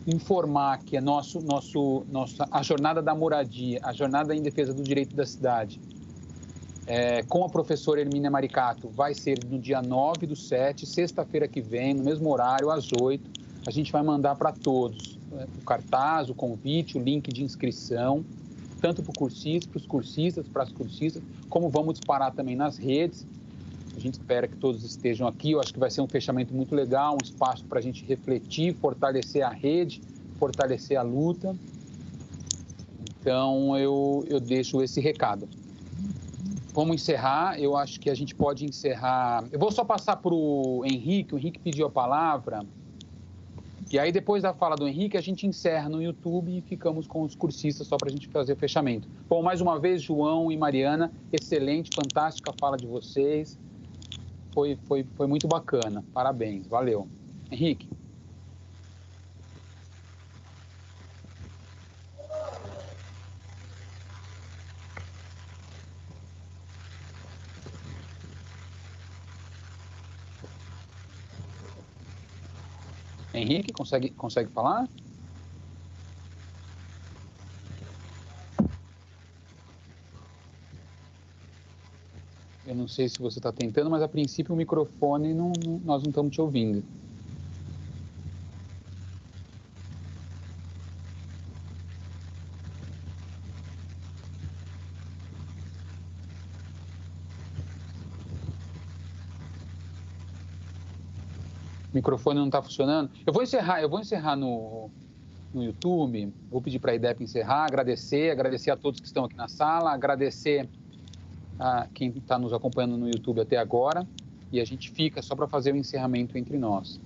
informar que a jornada da moradia, a jornada em defesa do direito da cidade, com a professora Hermínia Maricato, vai ser no dia 9/7, sexta-feira que vem, no mesmo horário, às 8. A gente vai mandar para todos o cartaz, o convite, o link de inscrição, tanto para os cursistas, para as cursistas, como vamos disparar também nas redes. A gente espera que todos estejam aqui. Eu acho que vai ser um fechamento muito legal, um espaço para a gente refletir, fortalecer a rede, fortalecer a luta. Então, eu deixo esse recado. Vamos encerrar. Eu acho que a gente pode encerrar. Eu vou só passar para o Henrique. O Henrique pediu a palavra. E aí, depois da fala do Henrique, a gente encerra no YouTube e ficamos com os cursistas só para a gente fazer o fechamento. Bom, mais uma vez, João e Mariana, excelente, fantástica a fala de vocês. Foi muito bacana. Parabéns. Valeu. Henrique. Henrique, consegue falar? Eu não sei se você está tentando, mas a princípio o microfone nós não estamos te ouvindo. O microfone não está funcionando. Eu vou encerrar no YouTube. Vou pedir para a IDEP encerrar, agradecer a todos que estão aqui na sala, agradecer a quem está nos acompanhando no YouTube até agora, e a gente fica só para fazer o encerramento entre nós.